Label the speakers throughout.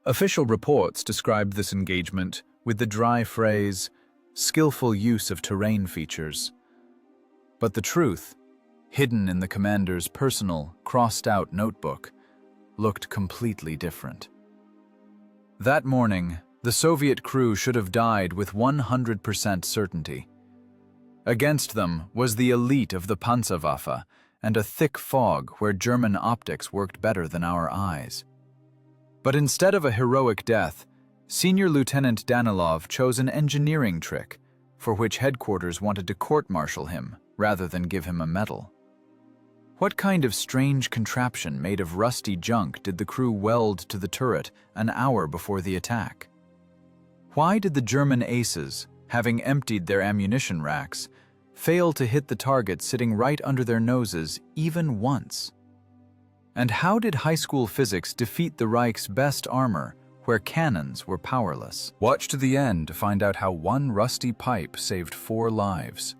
Speaker 1: Official reports described this engagement with the dry phrase, skillful use of terrain features. But the truth, hidden in the commander's personal, crossed-out notebook, looked completely different. That morning, the Soviet crew should have died with 100% certainty. Against them was the elite of the Panzerwaffe and a thick fog where German optics worked better than our eyes. But instead of a heroic death, Senior Lieutenant Danilov chose an engineering trick for which headquarters wanted to court-martial him rather than give him a medal. What kind of strange contraption made of rusty junk did the crew weld to the turret an hour before the attack? Why did the German aces, having emptied their ammunition racks, fail to hit the target sitting right under their noses even once? And how did high school physics defeat the Reich's best armor, where cannons were powerless? Watch to the end to find out how one rusty pipe saved 4 lives,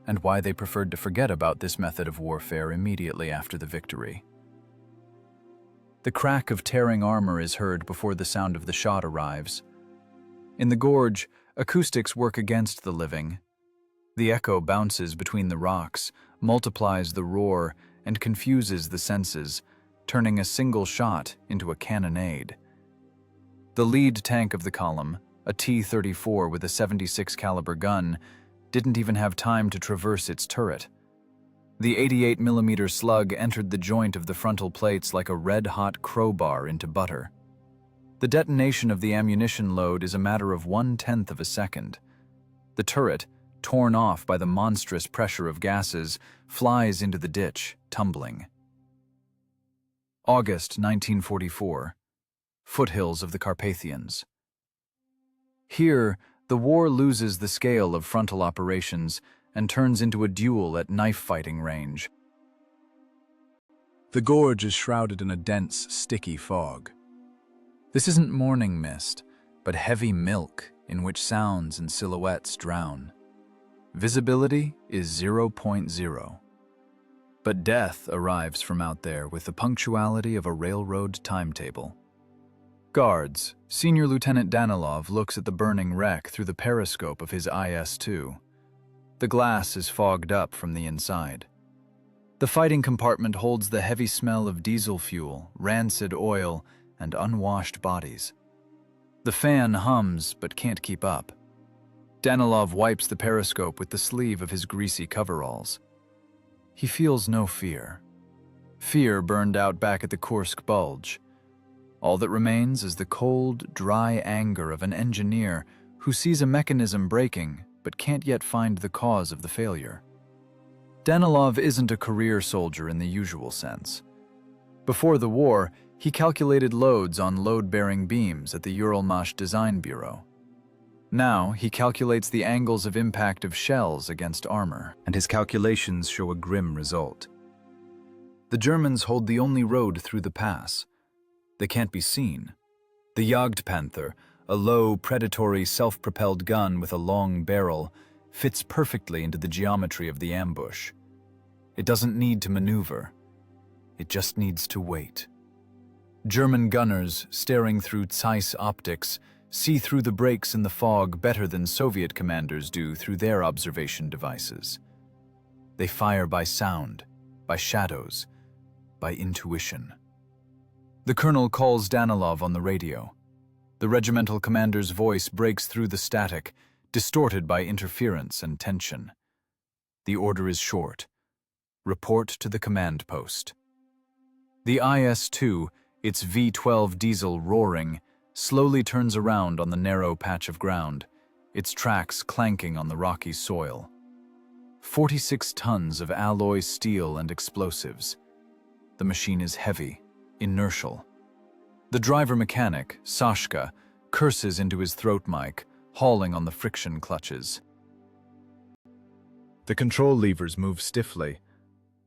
Speaker 1: and why they preferred to forget about this method of warfare immediately after the victory. The crack of tearing armor is heard before the sound of the shot arrives. In the gorge, acoustics work against the living. The echo bounces between the rocks, multiplies the roar, and confuses the senses, turning a single shot into a cannonade. The lead tank of the column, a T-34 with a 76 caliber gun, didn't even have time to traverse its turret. The 88mm slug entered the joint of the frontal plates like a red-hot crowbar into butter. The detonation of the ammunition load is a matter of 1/10 of a second. The turret, torn off by the monstrous pressure of gases, flies into the ditch, tumbling. August 1944. Foothills of the Carpathians. Here, the war loses the scale of frontal operations and turns into a duel at knife-fighting range. The gorge is shrouded in a dense, sticky fog. This isn't morning mist, but heavy milk in which sounds and silhouettes drown. Visibility is 0.0. But death arrives from out there with the punctuality of a railroad timetable. Guards, Senior Lieutenant Danilov looks at the burning wreck through the periscope of his IS-2. The glass is fogged up from the inside. The fighting compartment holds the heavy smell of diesel fuel, rancid oil, and unwashed bodies. The fan hums but can't keep up. Danilov wipes the periscope with the sleeve of his greasy coveralls. He feels no fear. Fear burned out back at the Kursk bulge. All that remains is the cold, dry anger of an engineer who sees a mechanism breaking but can't yet find the cause of the failure. Danilov isn't a career soldier in the usual sense. Before the war, he calculated loads on load-bearing beams at the Uralmash Design Bureau. Now, he calculates the angles of impact of shells against armor, and his calculations show a grim result. The Germans hold the only road through the pass. They can't be seen. The Jagdpanther, a low, predatory, self-propelled gun with a long barrel, fits perfectly into the geometry of the ambush. It doesn't need to maneuver. It just needs to wait. German gunners, staring through Zeiss optics, see through the breaks in the fog better than Soviet commanders do through their observation devices. They fire by sound, by shadows, by intuition. The colonel calls Danilov on the radio. The regimental commander's voice breaks through the static, distorted by interference and tension. The order is short. Report to the command post. The IS-2, its V-12 diesel roaring, slowly turns around on the narrow patch of ground, its tracks clanking on the rocky soil. 46 tons of alloy steel and explosives. The machine is heavy, inertial. The driver mechanic, Sashka, curses into his throat mic, hauling on the friction clutches. The control levers move stiffly.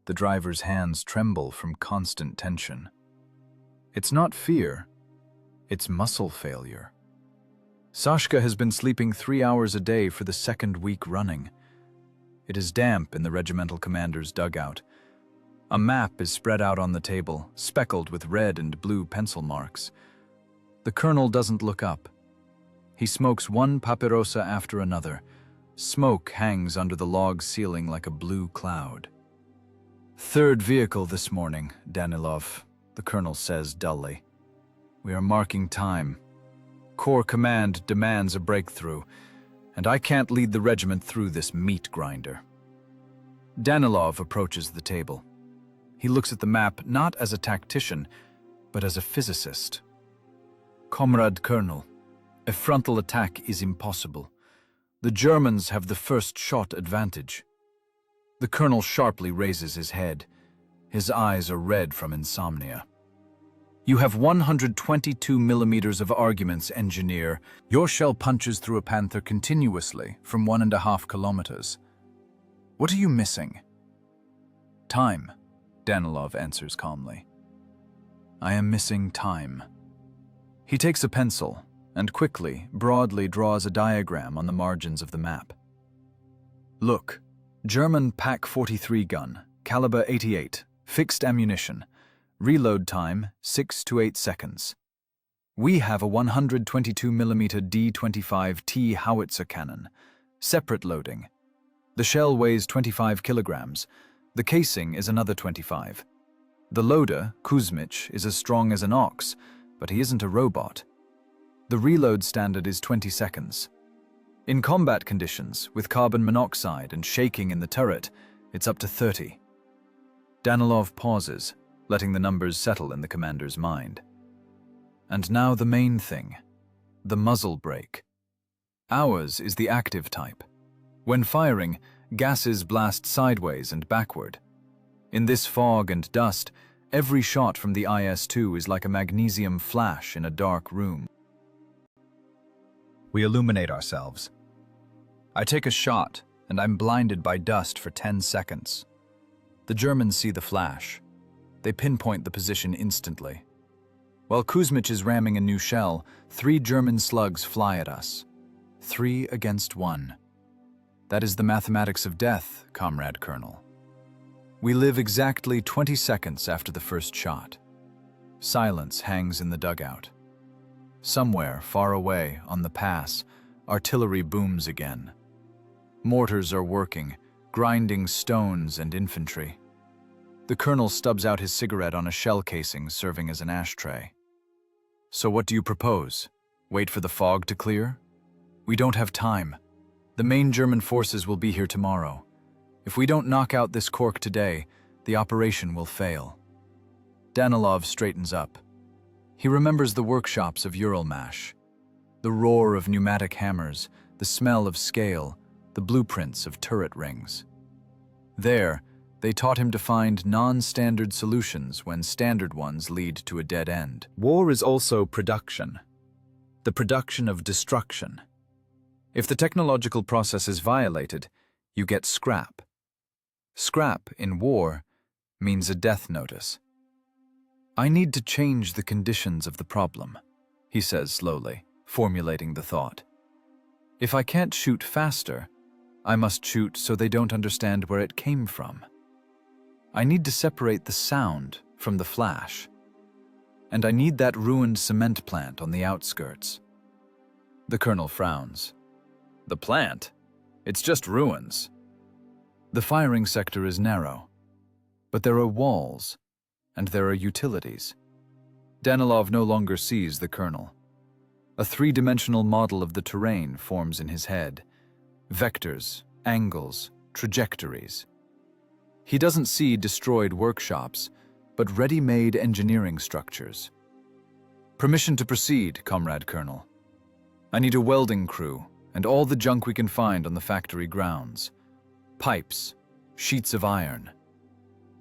Speaker 1: The driver's hands tremble from constant tension. It's not fear. It's muscle failure. Sashka has been sleeping 3 hours a day for the 2nd week running. It is damp in the regimental commander's dugout. A map is spread out on the table, speckled with red and blue pencil marks. The colonel doesn't look up. He smokes one papyrosa after another. Smoke hangs under the log ceiling like a blue cloud. "Third vehicle this morning, Danilov," the colonel says dully. "We are marking time. Corps command demands a breakthrough, and I can't lead the regiment through this meat grinder." Danilov approaches the table. He looks at the map not as a tactician, but as a physicist. "Comrade Colonel, a frontal attack is impossible. The Germans have the first shot advantage." The colonel sharply raises his head. His eyes are red from insomnia. "You have 122 millimeters of arguments, engineer. Your shell punches through a panther continuously from 1.5 kilometers. What are you missing?" "Time," Danilov answers calmly. "I am missing time." He takes a pencil and quickly, broadly draws a diagram on the margins of the map. "Look, German PaK-43 gun, caliber 88, fixed ammunition. Reload time 6 to 8 seconds. We have a 122mm D-25T howitzer cannon, separate loading. The shell weighs 25 kilograms. The casing is another 25. The loader, Kuzmich, is as strong as an ox, but he isn't a robot. The reload standard is 20 seconds. In combat conditions, with carbon monoxide and shaking in the turret, it's up to 30. Danilov pauses, letting the numbers settle in the commander's mind. And now the main thing, the muzzle brake. Ours is the active type. When firing, gases blast sideways and backward. In this fog and dust, every shot from the IS-2 is like a magnesium flash in a dark room. We illuminate ourselves. I take a shot, and I'm blinded by dust for 10 seconds. The Germans see the flash. They pinpoint the position instantly. While Kuzmich is ramming a new shell, 3 German slugs fly at us. 3 against 1. That is the mathematics of death, Comrade Colonel. We live exactly 20 seconds after the first shot. Silence hangs in the dugout. Somewhere, far away, on the pass, artillery booms again. Mortars are working, grinding stones and infantry. The colonel stubs out his cigarette on a shell casing serving as an ashtray. "So what do you propose? Wait for the fog to clear?" "We don't have time. The main German forces will be here tomorrow. If we don't knock out this cork today, the operation will fail." Danilov straightens up. He remembers the workshops of Uralmash, the roar of pneumatic hammers, the smell of scale, the blueprints of turret rings. There, they taught him to find non-standard solutions when standard ones lead to a dead end. War is also production, the production of destruction. If the technological process is violated, you get scrap. Scrap in war means a death notice. "I need to change the conditions of the problem," he says slowly, formulating the thought. "If I can't shoot faster, I must shoot so they don't understand where it came from. I need to separate the sound from the flash. And I need that ruined cement plant on the outskirts." The colonel frowns. "The plant? It's just ruins." "The firing sector is narrow, but there are walls, and there are utilities." Danilov no longer sees the colonel. A 3-dimensional model of the terrain forms in his head. Vectors, angles, trajectories. He doesn't see destroyed workshops, but ready-made engineering structures. "Permission to proceed, Comrade Colonel. I need a welding crew and all the junk we can find on the factory grounds. Pipes, sheets of iron."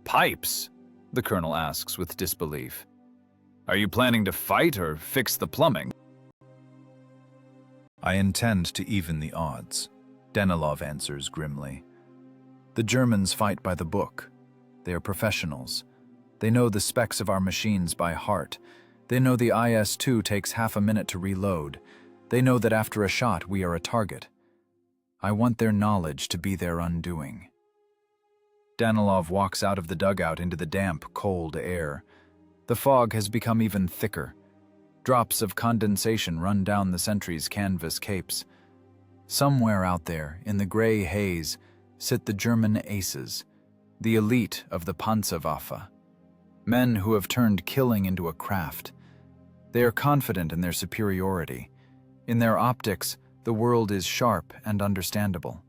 Speaker 1: "Pipes?" the colonel asks with disbelief. "Are you planning to fight or fix the plumbing?" "I intend to even the odds," Danilov answers grimly. "The Germans fight by the book. They are professionals. They know the specs of our machines by heart. They know the IS-2 takes half a minute to reload. They know that after a shot we are a target. I want their knowledge to be their undoing." Danilov walks out of the dugout into the damp, cold air. The fog has become even thicker. Drops of condensation run down the sentries' canvas capes. Somewhere out there, in the gray haze, sit the German aces, the elite of the Panzerwaffe. Men who have turned killing into a craft. They are confident in their superiority. In their optics, the world is sharp and understandable.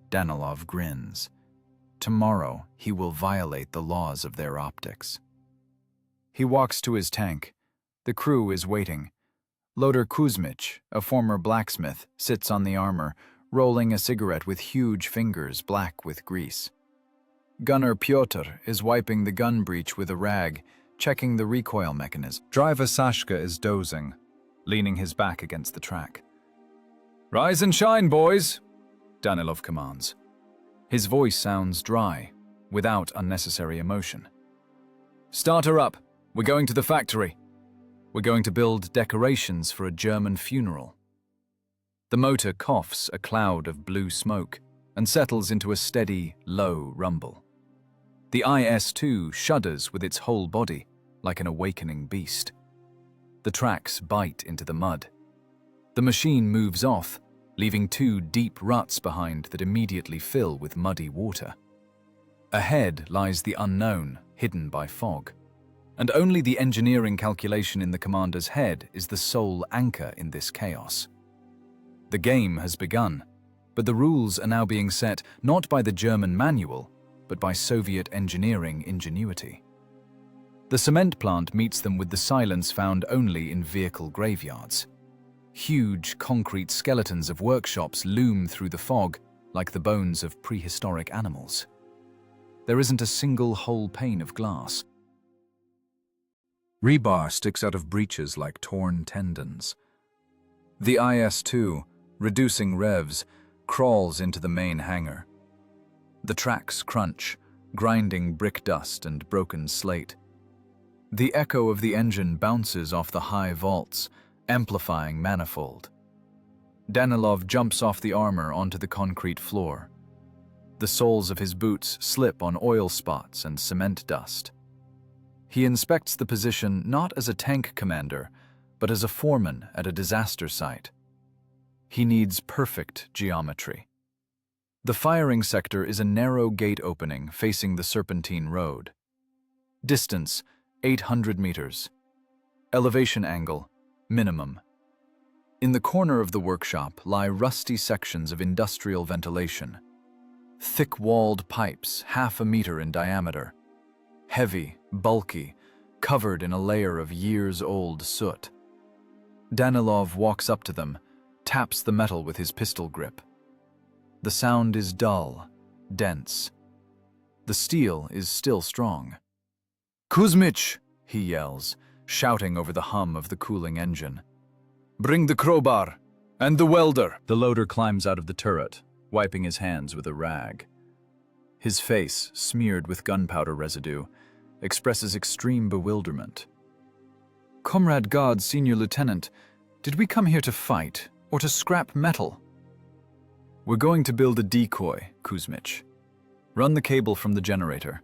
Speaker 1: Danilov grins. Tomorrow, he will violate the laws of their optics. He walks to his tank. The crew is waiting. Loader Kuzmich, a former blacksmith, sits on the armor, rolling a cigarette with huge fingers black with grease. Gunner Pyotr is wiping the gun breech with a rag, checking the recoil mechanism. Driver Sashka is dozing, leaning his back against the track. "Rise and shine, boys," Danilov commands. His voice sounds dry, without unnecessary emotion. "Start her up. We're going to the factory. We're going to build decorations for a German funeral." The motor coughs a cloud of blue smoke and settles into a steady, low rumble. The IS-2 shudders with its whole body, like an awakening beast. The tracks bite into the mud. The machine moves off, leaving two deep ruts behind that immediately fill with muddy water. Ahead lies the unknown, hidden by fog. And only the engineering calculation in the commander's head is the sole anchor in this chaos. The game has begun, but the rules are now being set not by the German manual, but by Soviet engineering ingenuity. The cement plant meets them with the silence found only in vehicle graveyards. Huge concrete skeletons of workshops loom through the fog like the bones of prehistoric animals. There isn't a single whole pane of glass. Rebar sticks out of breaches like torn tendons. The IS-2, reducing revs, crawls into the main hangar. The tracks crunch, grinding brick dust and broken slate. The echo of the engine bounces off the high vaults, amplifying manifold. Danilov jumps off the armor onto the concrete floor. The soles of his boots slip on oil spots and cement dust. He inspects the position not as a tank commander, but as a foreman at a disaster site. He needs perfect geometry. The firing sector is a narrow gate opening facing the Serpentine Road. Distance, 800 meters. Elevation angle, minimum. In the corner of the workshop lie rusty sections of industrial ventilation. Thick-walled pipes, half a meter in diameter. Heavy, bulky, covered in a layer of years-old soot. Danilov walks up to them, taps the metal with his pistol grip. The sound is dull, dense. The steel is still strong. "Kuzmich!" he yells, shouting over the hum of the cooling engine. "Bring the crowbar! And the welder!" The loader climbs out of the turret, wiping his hands with a rag. His face, smeared with gunpowder residue, expresses extreme bewilderment. "Comrade Guard, Senior Lieutenant, did we come here to fight, or to scrap metal?" "We're going to build a decoy, Kuzmich. Run the cable from the generator."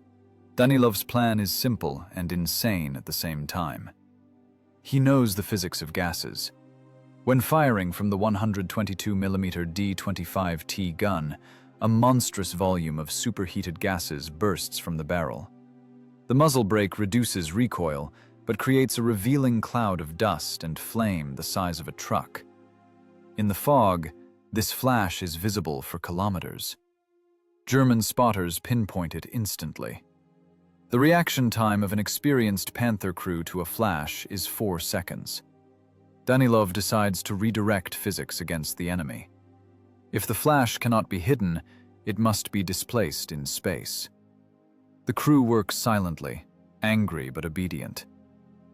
Speaker 1: Danilov's plan is simple and insane at the same time. He knows the physics of gases. When firing from the 122mm D-25T gun, a monstrous volume of superheated gases bursts from the barrel. The muzzle brake reduces recoil, but creates a revealing cloud of dust and flame the size of a truck. In the fog, this flash is visible for kilometers. German spotters pinpoint it instantly. The reaction time of an experienced Panther crew to a flash is 4 seconds. Danilov decides to redirect physics against the enemy. If the flash cannot be hidden, it must be displaced in space. The crew works silently, angry but obedient.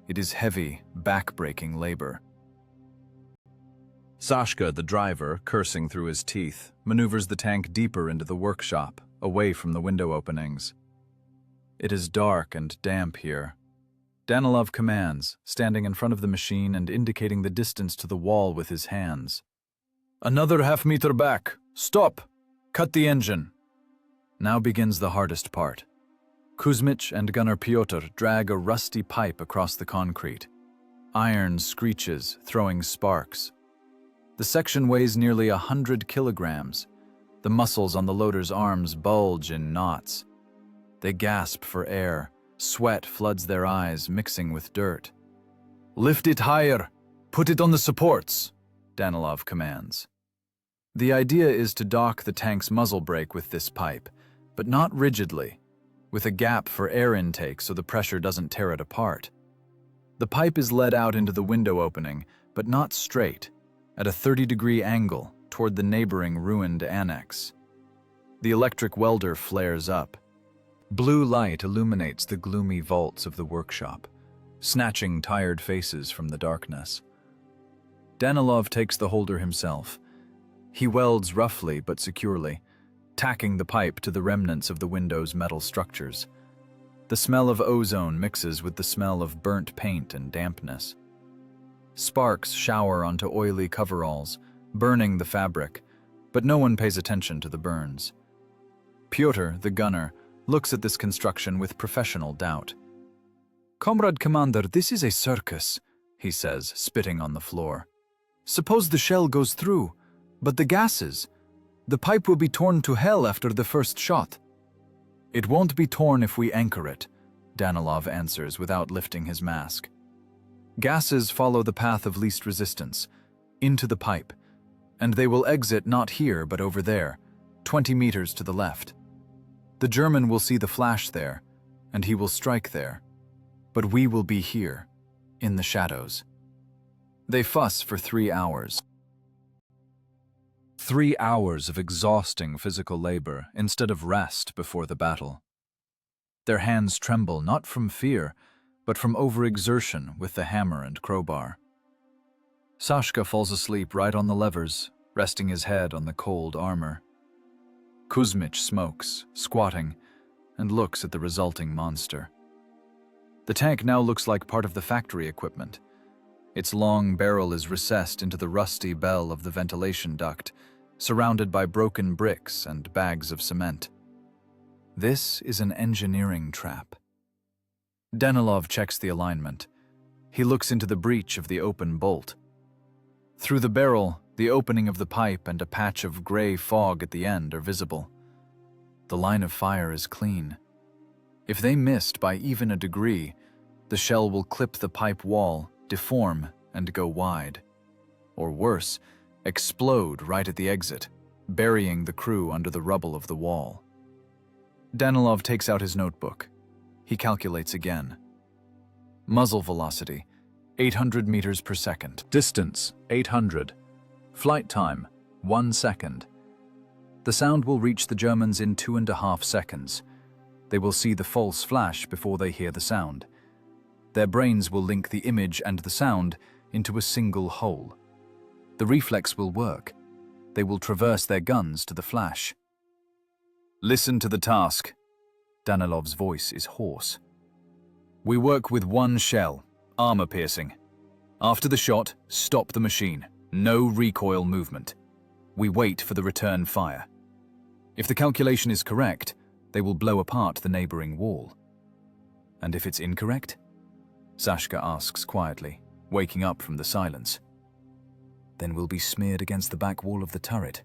Speaker 1: It is heavy, back-breaking labor. Sashka, the driver, cursing through his teeth, maneuvers the tank deeper into the workshop, away from the window openings. It is dark and damp here. Danilov commands, standing in front of the machine and indicating the distance to the wall with his hands. "Another half-meter back! Stop! Cut the engine!" Now begins the hardest part. Kuzmich and Gunner Pyotr drag a rusty pipe across the concrete. Iron screeches, throwing sparks. The section weighs nearly 100 kilograms. The muscles on the loader's arms bulge in knots. They gasp for air. Sweat floods their eyes, mixing with dirt. "Lift it higher! Put it on the supports!" Danilov commands. The idea is to dock the tank's muzzle brake with this pipe, but not rigidly, with a gap for air intake so the pressure doesn't tear it apart. The pipe is led out into the window opening, but not straight, at a 30-degree angle toward the neighboring ruined annex. The electric welder flares up. Blue light illuminates the gloomy vaults of the workshop, snatching tired faces from the darkness. Danilov takes the holder himself. He welds roughly but securely, tacking the pipe to the remnants of the window's metal structures. The smell of ozone mixes with the smell of burnt paint and dampness. Sparks shower onto oily coveralls, burning the fabric, but no one pays attention to the burns. Pyotr, the gunner, looks at this construction with professional doubt. "Comrade Commander, this is a circus," he says, spitting on the floor. "Suppose the shell goes through, but the gases, the pipe will be torn to hell after the first shot." "It won't be torn if we anchor it," Danilov answers without lifting his mask. Gases follow the path of least resistance, into the pipe, and they will exit not here but over there, 20 meters to the left. The German will see the flash there, and he will strike there. But we will be here, in the shadows. They fuss for 3 hours. 3 hours of exhausting physical labor instead of rest before the battle. Their hands tremble not from fear, but from overexertion with the hammer and crowbar. Sashka falls asleep right on the levers, resting his head on the cold armor. Kuzmich smokes, squatting, and looks at the resulting monster. The tank now looks like part of the factory equipment. Its long barrel is recessed into the rusty bell of the ventilation duct, surrounded by broken bricks and bags of cement. This is an engineering trap. Danilov checks the alignment. He looks into the breech of the open bolt. Through the barrel, the opening of the pipe and a patch of gray fog at the end are visible. The line of fire is clean. If they missed by even a degree, the shell will clip the pipe wall, deform, and go wide. Or worse, explode right at the exit, burying the crew under the rubble of the wall. Danilov takes out his notebook. He calculates again. Muzzle velocity, 800 meters per second. Distance, 800. Flight time, 1 second. The sound will reach the Germans in 2.5 seconds. They will see the false flash before they hear the sound. Their brains will link the image and the sound into a single whole. The reflex will work. They will traverse their guns to the flash. "Listen to the task." Danilov's voice is hoarse. "We work with one shell, armor piercing. After the shot, stop the machine. No recoil movement. We wait for the return fire. If the calculation is correct, they will blow apart the neighboring wall. And if it's incorrect?" Sashka asks quietly, waking up from the silence. "Then we'll be smeared against the back wall of the turret,"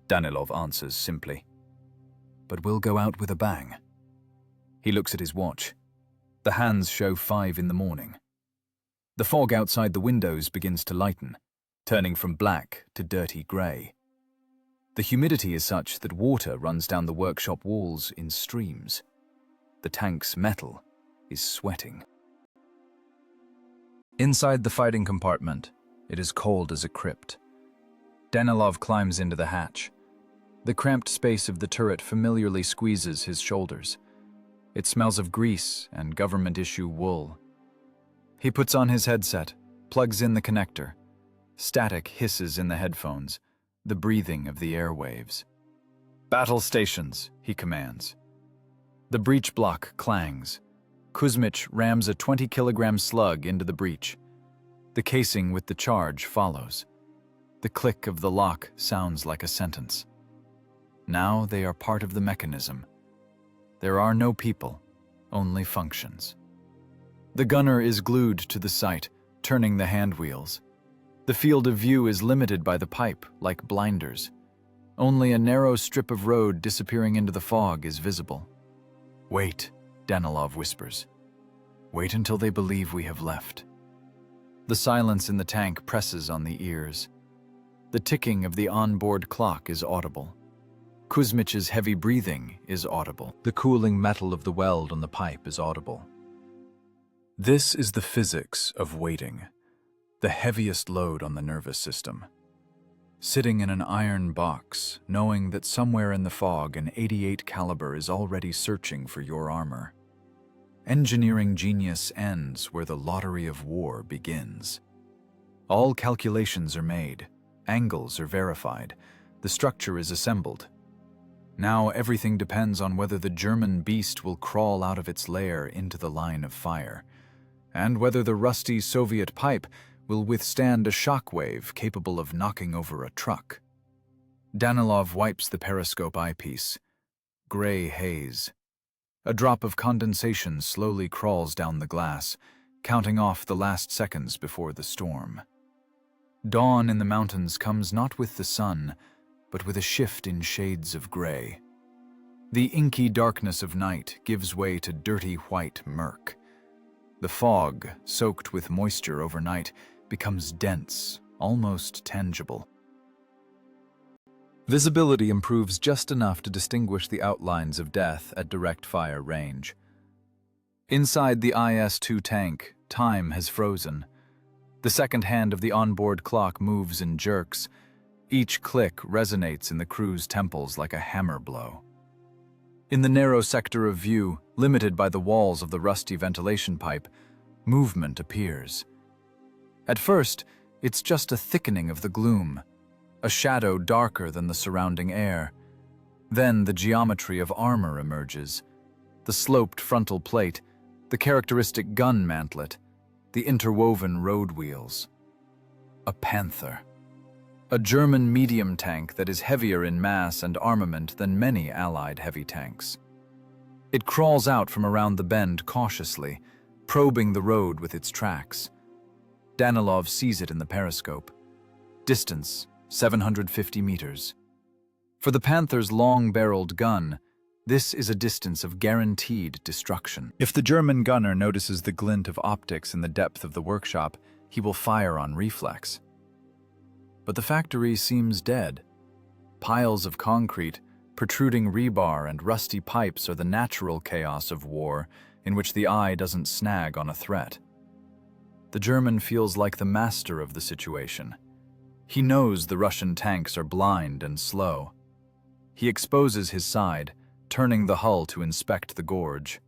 Speaker 1: Danilov answers simply. "But we'll go out with a bang." He looks at his watch. The hands show 5 in the morning. The fog outside the windows begins to lighten, turning from black to dirty grey. The humidity is such that water runs down the workshop walls in streams. The tank's metal is sweating. Inside the fighting compartment, it is cold as a crypt. Danilov climbs into the hatch. The cramped space of the turret familiarly squeezes his shoulders. It smells of grease and government-issue wool. He puts on his headset, plugs in the connector. Static hisses in the headphones, the breathing of the airwaves. "Battle stations," he commands. The breech block clangs. Kuzmich rams a 20-kilogram slug into the breech. The casing with the charge follows. The click of the lock sounds like a sentence. Now they are part of the mechanism. There are no people, only functions. The gunner is glued to the sight, turning the hand wheels. The field of view is limited by the pipe, like blinders. Only a narrow strip of road disappearing into the fog is visible. "Wait," Danilov whispers. "Wait until they believe we have left." The silence in the tank presses on the ears. The ticking of the onboard clock is audible. Kuzmich's heavy breathing is audible. The cooling metal of the weld on the pipe is audible. This is the physics of waiting, the heaviest load on the nervous system. Sitting in an iron box, knowing that somewhere in the fog an .88 caliber is already searching for your armor. Engineering genius ends where the lottery of war begins. All calculations are made, angles are verified, the structure is assembled. Now everything depends on whether the German beast will crawl out of its lair into the line of fire, and whether the rusty Soviet pipe will withstand a shockwave capable of knocking over a truck. Danilov wipes the periscope eyepiece. Gray haze. A drop of condensation slowly crawls down the glass, counting off the last seconds before the storm. Dawn in the mountains comes not with the sun, but with a shift in shades of gray. The inky darkness of night gives way to dirty white murk. The fog, soaked with moisture overnight, becomes dense, almost tangible. Visibility improves just enough to distinguish the outlines of death at direct fire range. Inside the IS-2 tank, time has frozen. The second hand of the onboard clock moves in jerks. Each click resonates in the crew's temples like a hammer blow. In the narrow sector of view, limited by the walls of the rusty ventilation pipe, movement appears. At first, it's just a thickening of the gloom, a shadow darker than the surrounding air. Then the geometry of armor emerges, the sloped frontal plate, the characteristic gun mantlet, the interwoven road wheels. A panther. A German medium tank that is heavier in mass and armament than many Allied heavy tanks. It crawls out from around the bend cautiously, probing the road with its tracks. Danilov sees it in the periscope. Distance, 750 meters. For the Panther's long-barreled gun, this is a distance of guaranteed destruction. If the German gunner notices the glint of optics in the depth of the workshop, he will fire on reflex. But the factory seems dead. Piles of concrete, protruding rebar, and rusty pipes are the natural chaos of war in which the eye doesn't snag on a threat. The German feels like the master of the situation. He knows the Russian tanks are blind and slow. He exposes his side, turning the hull to inspect the gorge.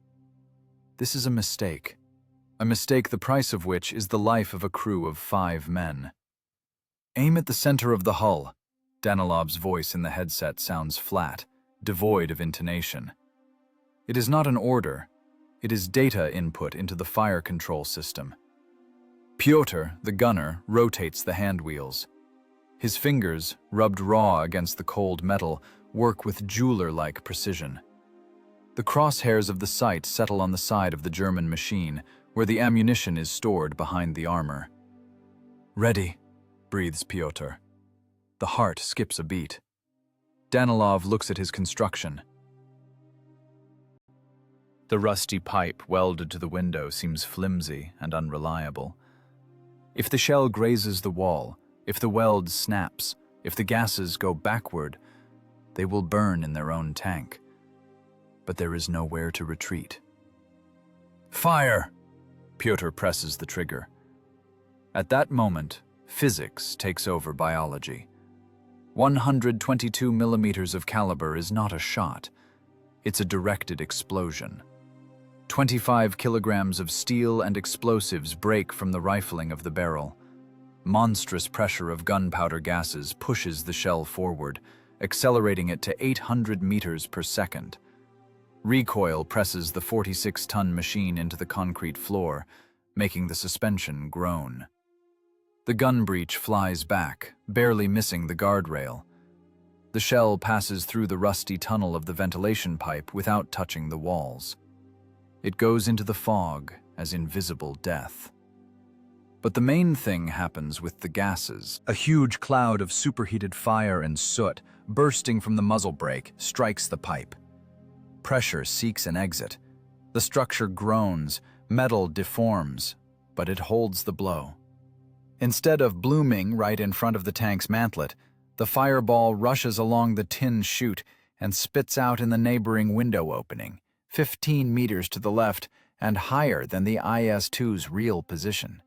Speaker 1: This is a mistake the price of which is the life of a crew of 5 men. "Aim at the center of the hull." Danilov's voice in the headset sounds flat, devoid of intonation. It is not an order. It is data input into the fire control system. Pyotr, the gunner, rotates the hand wheels. His fingers, rubbed raw against the cold metal, work with jeweler-like precision. The crosshairs of the sight settle on the side of the German machine, where the ammunition is stored behind the armor. "Ready," breathes Pyotr. The heart skips a beat. Danilov looks at his construction. The rusty pipe welded to the window seems flimsy and unreliable. If the shell grazes the wall, if the weld snaps, if the gases go backward, they will burn in their own tank. But there is nowhere to retreat. "Fire!" Pyotr presses the trigger. At that moment, physics takes over biology. 122 millimeters of caliber is not a shot. It's a directed explosion. 25 kilograms of steel and explosives break from the rifling of the barrel. Monstrous pressure of gunpowder gases pushes the shell forward, accelerating it to 800 meters per second. Recoil presses the 46-ton machine into the concrete floor, making the suspension groan. The gun breech flies back, barely missing the guardrail. The shell passes through the rusty tunnel of the ventilation pipe without touching the walls. It goes into the fog as invisible death. But the main thing happens with the gases. A huge cloud of superheated fire and soot, bursting from the muzzle brake, strikes the pipe. Pressure seeks an exit. The structure groans, metal deforms, but it holds the blow. Instead of blooming right in front of the tank's mantlet, the fireball rushes along the tin chute and spits out in the neighboring window opening, 15 meters to the left and higher than the IS-2's real position.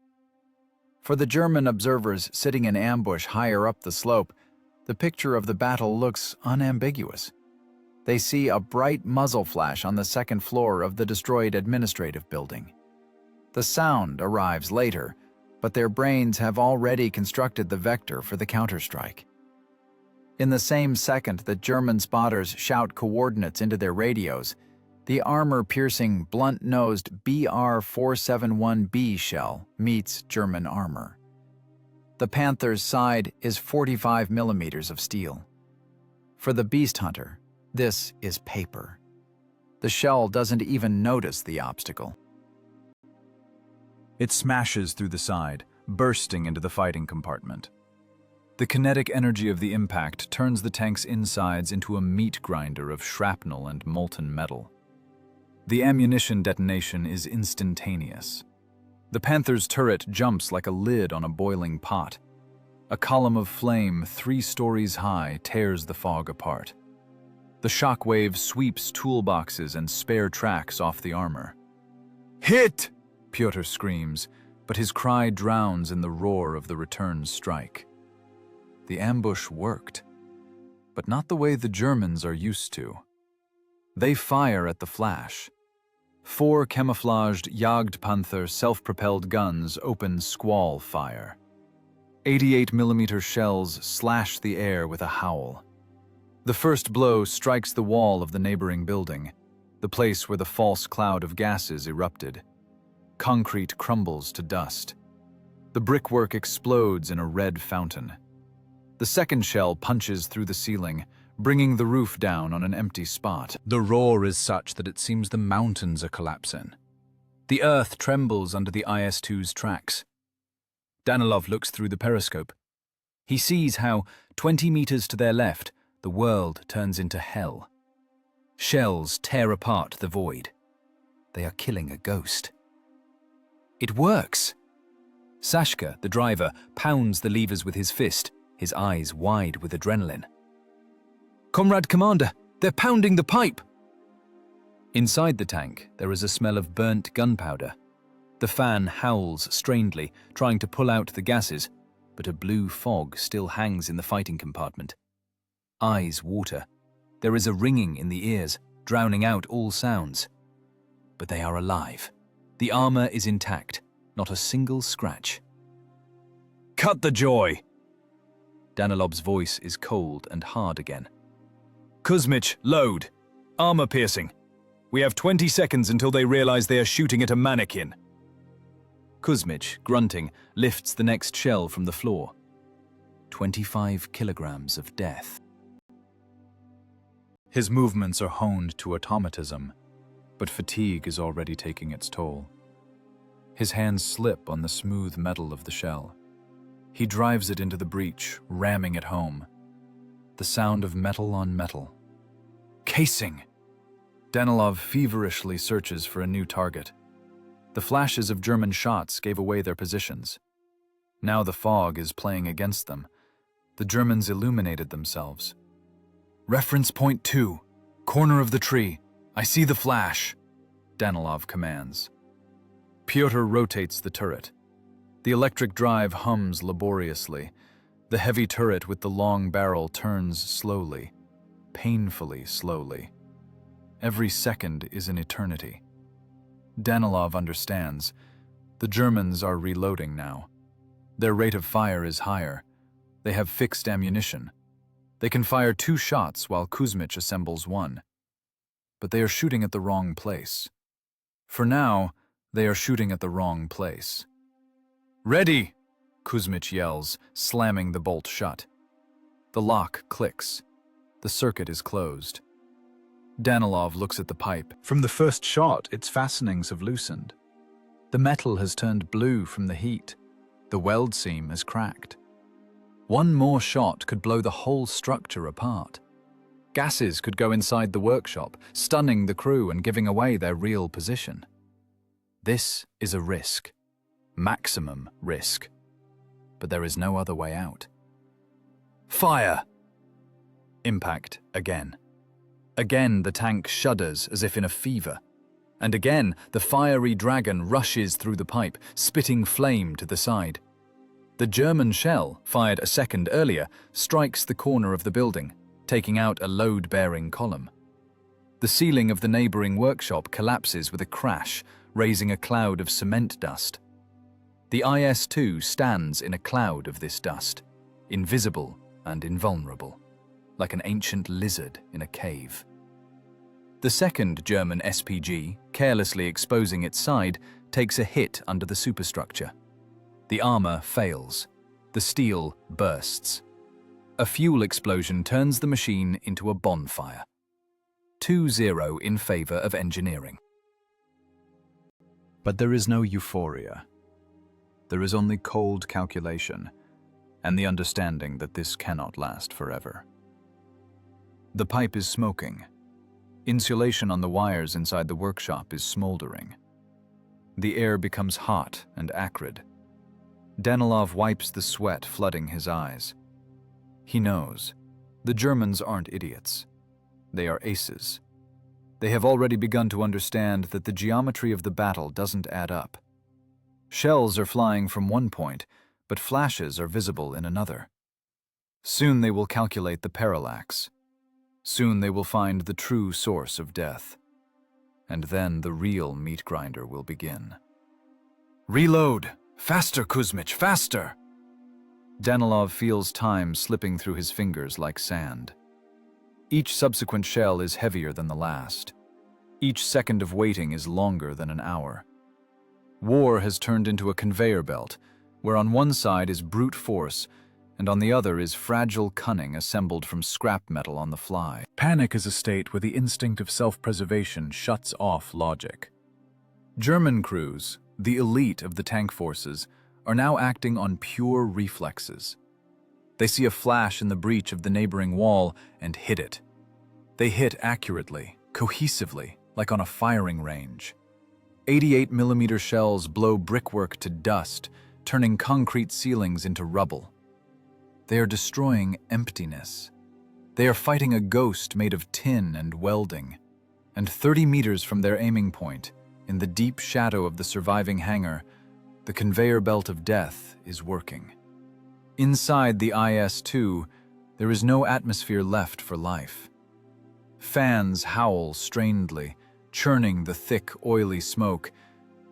Speaker 1: For the German observers sitting in ambush higher up the slope, the picture of the battle looks unambiguous. They see a bright muzzle flash on the second floor of the destroyed administrative building. The sound arrives later, but their brains have already constructed the vector for the counterstrike. In the same second that German spotters shout coordinates into their radios, the armor-piercing, blunt-nosed BR-471B shell meets German armor. The Panther's side is 45 millimeters of steel. For the beast hunter, this is paper. The shell doesn't even notice the obstacle. It smashes through the side, bursting into the fighting compartment. The kinetic energy of the impact turns the tank's insides into a meat grinder of shrapnel and molten metal. The ammunition detonation is instantaneous. The Panther's turret jumps like a lid on a boiling pot. A column of flame 3 stories high tears the fog apart. The shockwave sweeps toolboxes and spare tracks off the armor. "Hit!" Pyotr screams, but his cry drowns in the roar of the return strike. The ambush worked, but not the way the Germans are used to. They fire at the flash. 4 camouflaged Jagdpanther self-propelled guns open squall fire. 88mm shells slash the air with a howl. The first blow strikes the wall of the neighboring building, the place where the false cloud of gases erupted. Concrete crumbles to dust. The brickwork explodes in a red fountain. The second shell punches through the ceiling, bringing the roof down on an empty spot. The roar is such that it seems the mountains are collapsing. The earth trembles under the IS-2's tracks. Danilov looks through the periscope. He sees how, 20 meters to their left, the world turns into hell. Shells tear apart the void. They are killing a ghost. It works! Sashka, the driver, pounds the levers with his fist, his eyes wide with adrenaline. "Comrade Commander, they're pounding the pipe!" Inside the tank, there is a smell of burnt gunpowder. The fan howls strangely, trying to pull out the gases, but a blue fog still hangs in the fighting compartment. Eyes water. There is a ringing in the ears, drowning out all sounds. But they are alive. The armor is intact, not a single scratch. "Cut the joy!" Danilov's voice is cold and hard again. "Kuzmich, load! Armor piercing! We have 20 seconds until they realize they are shooting at a mannequin." Kuzmich, grunting, lifts the next shell from the floor. 25 kilograms of death. His movements are honed to automatism, but fatigue is already taking its toll. His hands slip on the smooth metal of the shell. He drives it into the breach, ramming it home. The sound of metal on metal. Casing! Danilov feverishly searches for a new target. The flashes of German shots gave away their positions. Now the fog is playing against them. The Germans illuminated themselves. "Reference point 2, corner of the tree. I see the flash," Danilov commands. Pyotr rotates the turret. The electric drive hums laboriously. The heavy turret with the long barrel turns slowly, painfully slowly. Every second is an eternity. Danilov understands. The Germans are reloading now. Their rate of fire is higher. They have fixed ammunition. They can fire 2 shots while Kuzmich assembles 1. But they are shooting at the wrong place. For now, they are shooting at the wrong place. "Ready!" Kuzmich yells, slamming the bolt shut. The lock clicks. The circuit is closed. Danilov looks at the pipe. From the first shot, its fastenings have loosened. The metal has turned blue from the heat. The weld seam is cracked. One more shot could blow the whole structure apart. Gases could go inside the workshop, stunning the crew and giving away their real position. This is a risk. Maximum risk. But there is no other way out. Fire! Impact again. Again the tank shudders as if in a fever. And again the fiery dragon rushes through the pipe, spitting flame to the side. The German shell, fired a second earlier, strikes the corner of the building, taking out a load-bearing column. The ceiling of the neighboring workshop collapses with a crash, raising a cloud of cement dust. The IS-2 stands in a cloud of this dust, invisible and invulnerable, like an ancient lizard in a cave. The second German SPG, carelessly exposing its side, takes a hit under the superstructure. The armor fails. The steel bursts. A fuel explosion turns the machine into a bonfire. 2-0 in favor of engineering. But there is no euphoria. There is only cold calculation and the understanding that this cannot last forever. The pipe is smoking. Insulation on the wires inside the workshop is smoldering. The air becomes hot and acrid. Danilov wipes the sweat flooding his eyes. He knows. The Germans aren't idiots. They are aces. They have already begun to understand that the geometry of the battle doesn't add up. Shells are flying from one point, but flashes are visible in another. Soon they will calculate the parallax. Soon they will find the true source of death. And then the real meat grinder will begin. Reload! Faster, Kuzmich, faster! Danilov feels time slipping through his fingers like sand. Each subsequent shell is heavier than the last. Each second of waiting is longer than an hour. War has turned into a conveyor belt, where on one side is brute force, and on the other is fragile cunning assembled from scrap metal on the fly. Panic is a state where the instinct of self-preservation shuts off logic. German crews, the elite of the tank forces, are now acting on pure reflexes. They see a flash in the breach of the neighboring wall and hit it. They hit accurately, cohesively, like on a firing range. 88mm shells blow brickwork to dust, turning concrete ceilings into rubble. They are destroying emptiness. They are fighting a ghost made of tin and welding. And 30 meters from their aiming point, in the deep shadow of the surviving hangar, the conveyor belt of death is working. Inside the IS-2, there is no atmosphere left for life. Fans howl strainedly, churning the thick, oily smoke,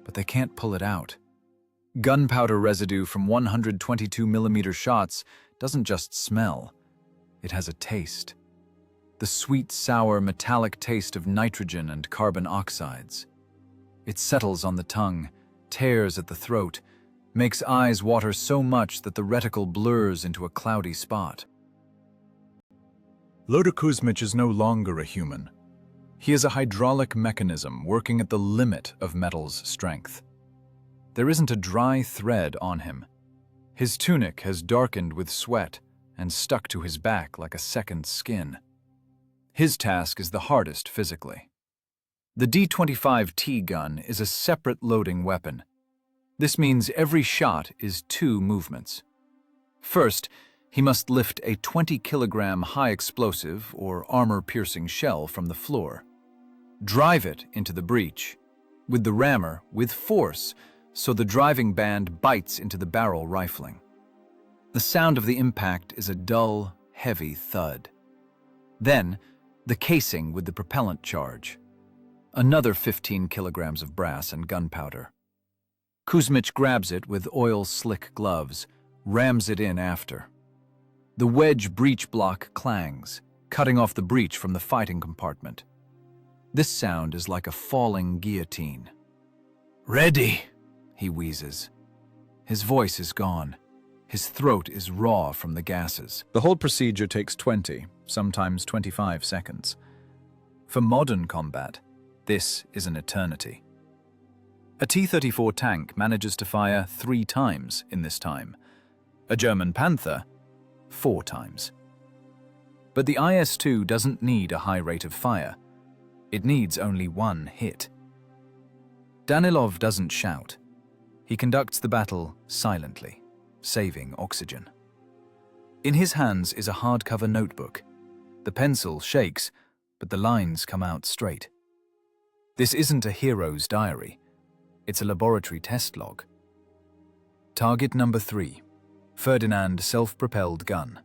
Speaker 1: but they can't pull it out. Gunpowder residue from 122mm shots doesn't just smell, it has a taste. The sweet, sour, metallic taste of nitrogen and carbon oxides. It settles on the tongue, tears at the throat, makes eyes water so much that the reticle blurs into a cloudy spot. Loder Kuzmich is no longer a human. He is a hydraulic mechanism working at the limit of metal's strength. There isn't a dry thread on him. His tunic has darkened with sweat and stuck to his back like a second skin. His task is the hardest physically. The D-25T gun is a separate loading weapon. This means every shot is 2 movements. First, he must lift a 20-kilogram high-explosive or armor-piercing shell from the floor. Drive it into the breach, with the rammer with force, so the driving band bites into the barrel rifling. The sound of the impact is a dull, heavy thud. Then, the casing with the propellant charge. Another 15 kilograms of brass and gunpowder. Kuzmich grabs it with oil-slick gloves, rams it in after. The wedge breech block clangs, cutting off the breech from the fighting compartment. This sound is like a falling guillotine. "Ready," he wheezes. His voice is gone. His throat is raw from the gases. The whole procedure takes 20, sometimes 25 seconds. For modern combat, this is an eternity. A T-34 tank manages to fire 3 times in this time. A German Panther, 4 times. But the IS-2 doesn't need a high rate of fire. It needs only 1 hit. Danilov doesn't shout. He conducts the battle silently, saving oxygen. In his hands is a hardcover notebook. The pencil shakes, but the lines come out straight. This isn't a hero's diary. It's a laboratory test log. Target number 3. Ferdinand self-propelled gun.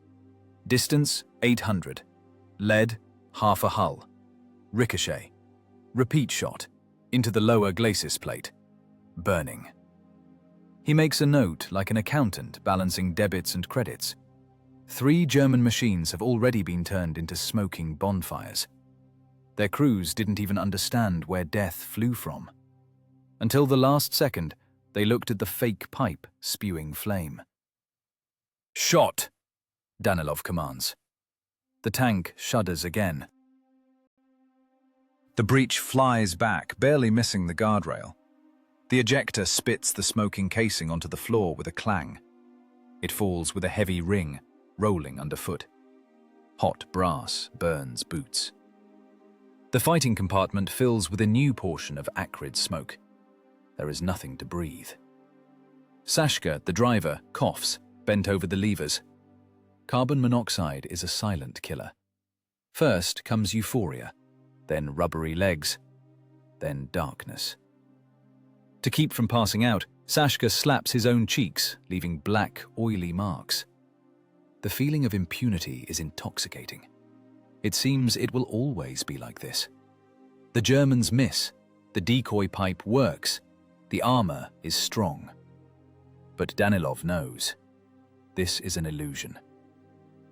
Speaker 1: Distance 800. Lead half a hull. Ricochet. Repeat shot. Into the lower glacis plate. Burning. He makes a note like an accountant balancing debits and credits. 3 German machines have already been turned into smoking bonfires. Their crews didn't even understand where death flew from. Until the last second, they looked at the fake pipe spewing flame. "Shot!" Danilov commands. The tank shudders again. The breech flies back, barely missing the guardrail. The ejector spits the smoking casing onto the floor with a clang. It falls with a heavy ring, rolling underfoot. Hot brass burns boots. The fighting compartment fills with a new portion of acrid smoke. There is nothing to breathe. Sashka, the driver, coughs, bent over the levers. Carbon monoxide is a silent killer. First comes euphoria, then rubbery legs, then darkness. To keep from passing out, Sashka slaps his own cheeks, leaving black, oily marks. The feeling of impunity is intoxicating. It seems it will always be like this. The Germans miss, the decoy pipe works, the armor is strong. But Danilov knows. This is an illusion.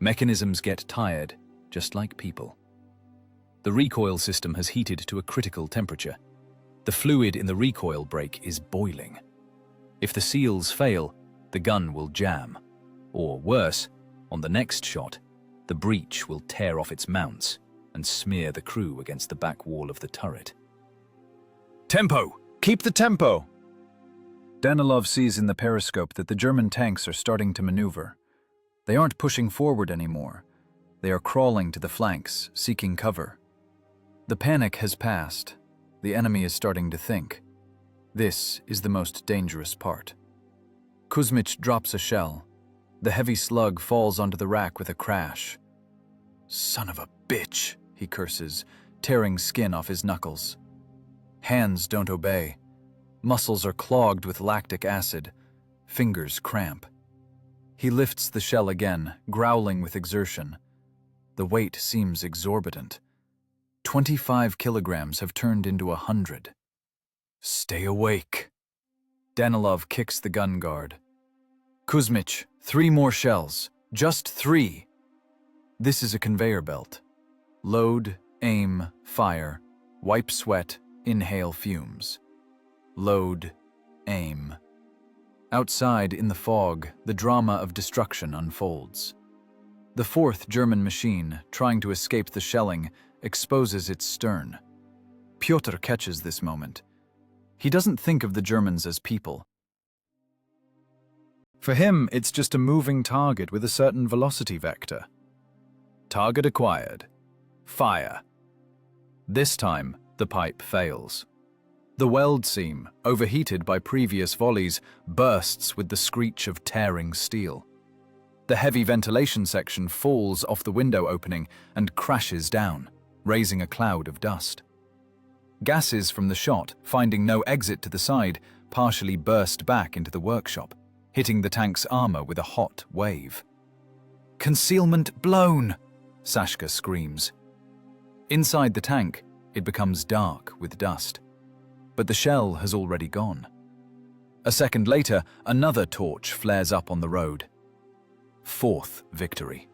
Speaker 1: Mechanisms get tired, just like people. The recoil system has heated to a critical temperature. The fluid in the recoil brake is boiling. If the seals fail, the gun will jam. Or worse, on the next shot, the breech will tear off its mounts and smear the crew against the back wall of the turret. "Tempo! Keep the tempo!" Danilov sees in the periscope that the German tanks are starting to maneuver. They aren't pushing forward anymore. They are crawling to the flanks, seeking cover. The panic has passed. The enemy is starting to think. This is the most dangerous part. Kuzmich drops a shell. The heavy slug falls onto the rack with a crash. "Son of a bitch," he curses, tearing skin off his knuckles. Hands don't obey. Muscles are clogged with lactic acid. Fingers cramp. He lifts the shell again, growling with exertion. The weight seems exorbitant. 25 kilograms have turned into 100. "Stay awake." Danilov kicks the gun guard. "Kuzmich, 3 more shells. Just 3. This is a conveyor belt. Load, aim, fire, wipe sweat, inhale fumes. Load, aim. Outside, in the fog, the drama of destruction unfolds. The 4th German machine, trying to escape the shelling, exposes its stern. Pyotr catches this moment. He doesn't think of the Germans as people. For him, it's just a moving target with a certain velocity vector. Target acquired. Fire. This time, the pipe fails. The weld seam, overheated by previous volleys, bursts with the screech of tearing steel. The heavy ventilation section falls off the window opening and crashes down, raising a cloud of dust. Gases from the shot, finding no exit to the side, partially burst back into the workshop, hitting the tank's armor with a hot wave. "Concealment blown!" Sashka screams. Inside the tank, it becomes dark with dust. But the shell has already gone. A second later, another torch flares up on the road. 4th victory.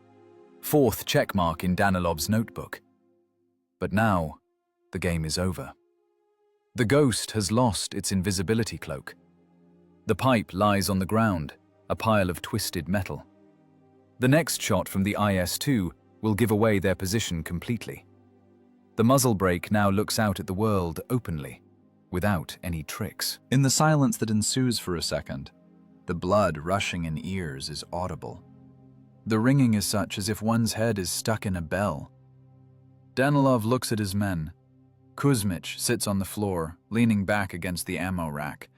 Speaker 1: 4th checkmark in Danilov's notebook. But now, the game is over. The ghost has lost its invisibility cloak. The pipe lies on the ground, a pile of twisted metal. The next shot from the IS-2 will give away their position completely. The muzzle brake now looks out at the world openly. without any tricks. In the silence that ensues for a second, the blood rushing in ears is audible. The ringing is such as if one's head is stuck in a bell. Danilov looks at his men. Kuzmich sits on the floor, leaning back against the ammo rack.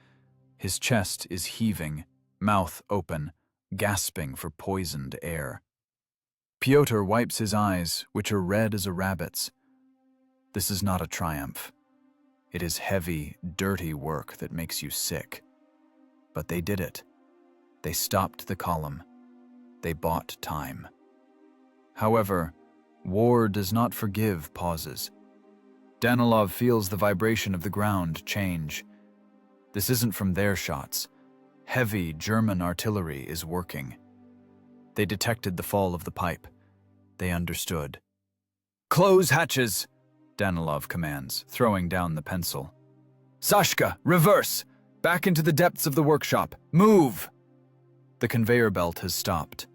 Speaker 1: His chest is heaving, mouth open, gasping for poisoned air. Pyotr wipes his eyes, which are red as a rabbit's. This is not a triumph. It is heavy, dirty work that makes you sick. But they did it. They stopped the column. They bought time. However, war does not forgive pauses. Danilov feels the vibration of the ground change. This isn't from their shots. Heavy German artillery is working. They detected the fall of the pipe. They understood. "Close hatches!" Danilov commands, throwing down the pencil. "Sashka, reverse! Back into the depths of the workshop! Move!" The conveyor belt has stopped.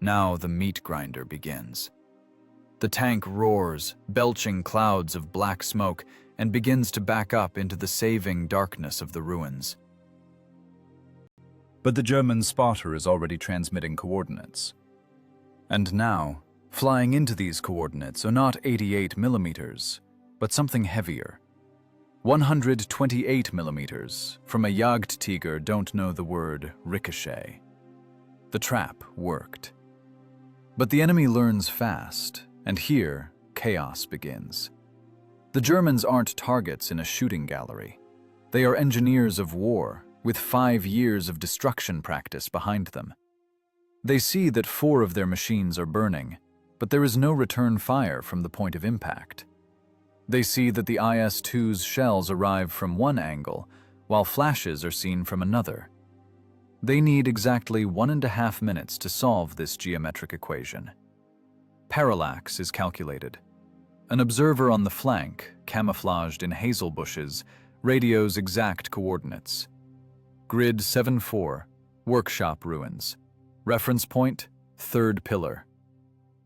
Speaker 1: Now the meat grinder begins. The tank roars, belching clouds of black smoke, and begins to back up into the saving darkness of the ruins. But the German spotter is already transmitting coordinates. And now, flying into these coordinates are not 88 millimeters, but something heavier. 128 millimeters from a Jagdtiger don't know the word ricochet. The trap worked. But the enemy learns fast, and here, chaos begins. The Germans aren't targets in a shooting gallery. They are engineers of war, with 5 years of destruction practice behind them. They see that 4 of their machines are burning, but there is no return fire from the point of impact. They see that the IS-2's shells arrive from one angle, while flashes are seen from another. They need exactly 1.5 minutes to solve this geometric equation. Parallax is calculated. An observer on the flank, camouflaged in hazel bushes, radios exact coordinates. Grid 7-4, workshop ruins. Reference point, 3rd pillar.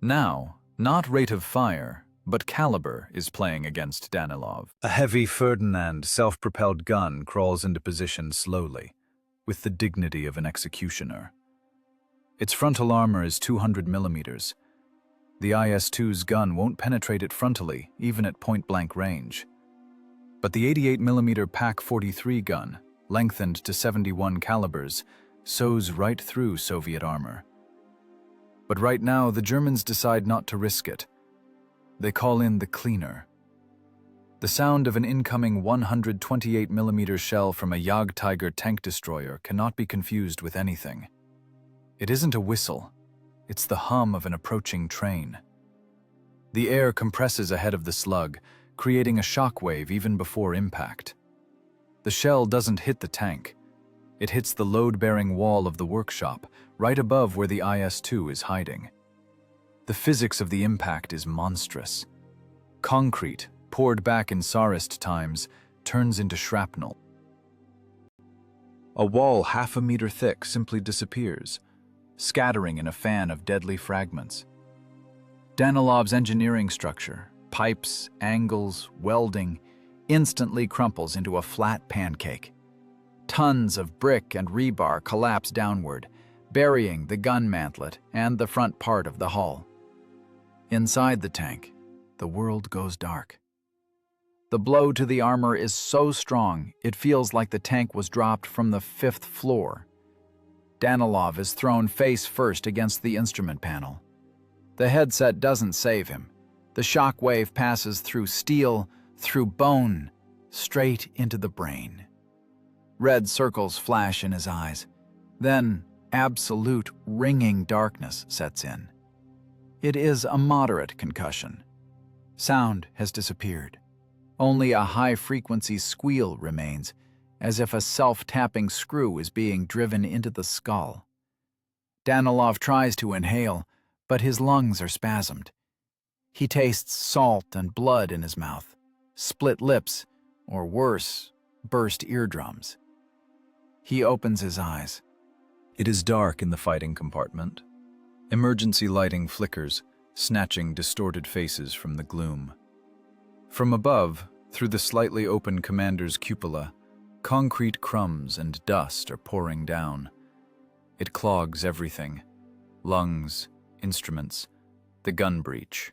Speaker 1: Now, not rate of fire, but caliber is playing against Danilov. A heavy Ferdinand self-propelled gun crawls into position slowly, with the dignity of an executioner. Its frontal armor is 200 millimeters. The IS-2's gun won't penetrate it frontally, even at point-blank range. But the 88mm PaK-43 gun, lengthened to 71 calibers, sows right through Soviet armor. But right now, the Germans decide not to risk it. They call in the cleaner. The sound of an incoming 128mm shell from a Jagdtiger tank destroyer cannot be confused with anything. It isn't a whistle. It's the hum of an approaching train. The air compresses ahead of the slug, creating a shockwave even before impact. The shell doesn't hit the tank. It hits the load-bearing wall of the workshop, right above where the IS-2 is hiding. The physics of the impact is monstrous. Concrete, poured back in Tsarist times, turns into shrapnel. A wall 1/2 meter thick simply disappears, scattering in a fan of deadly fragments. Danilov's engineering structure, pipes, angles, welding, instantly crumples into a flat pancake. Tons of brick and rebar collapse downward, burying the gun mantlet and the front part of the hull. Inside the tank, the world goes dark. The blow to the armor is so strong, it feels like the tank was dropped from the 5th floor. Danilov is thrown face first against the instrument panel. The headset doesn't save him. The shock wave passes through steel, through bone, straight into the brain. Red circles flash in his eyes. Then, absolute ringing darkness sets in. It is a moderate concussion. Sound has disappeared. Only a high-frequency squeal remains, as if a self-tapping screw is being driven into the skull. Danilov tries to inhale, but his lungs are spasmed. He tastes salt and blood in his mouth, split lips, or worse, burst eardrums. He opens his eyes. It is dark in the fighting compartment. Emergency lighting flickers, snatching distorted faces from the gloom. From above, Through the slightly open commander's cupola, concrete crumbs and dust are pouring down. It clogs everything: lungs, instruments, the gun breech.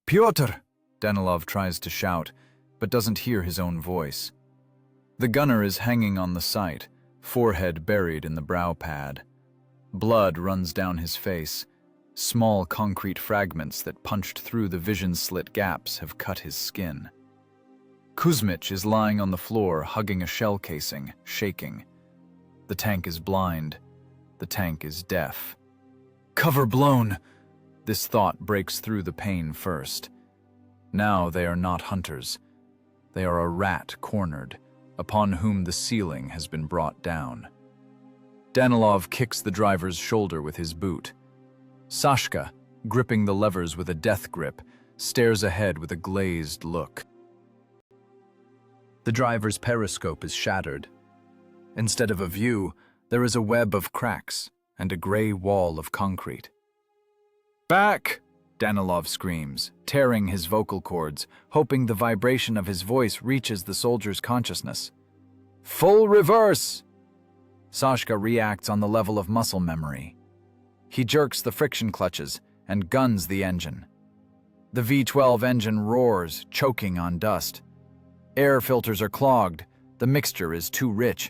Speaker 1: "Pyotr!" Danilov tries to shout, but doesn't hear his own voice. The gunner is hanging on the sight, forehead buried in the brow pad. Blood runs down his face. Small concrete fragments that punched through the vision-slit gaps have cut his skin. Kuzmich is lying on the floor, hugging a shell casing, shaking. The tank is blind. The tank is deaf. "Cover blown!" This thought breaks through the pain first. Now they are not hunters. They are a rat cornered, upon whom the ceiling has been brought down. Danilov kicks the driver's shoulder with his boot. Sashka, gripping the levers with a death grip, stares ahead with a glazed look. The driver's periscope is shattered. Instead of a view, there is a web of cracks and a gray wall of concrete. "Back!" Danilov screams, tearing his vocal cords, hoping the vibration of his voice reaches the soldier's consciousness. "Full reverse!" Sashka reacts on the level of muscle memory. He jerks the friction clutches and guns the engine. The V12 engine roars, choking on dust. Air filters are clogged, the mixture is too rich,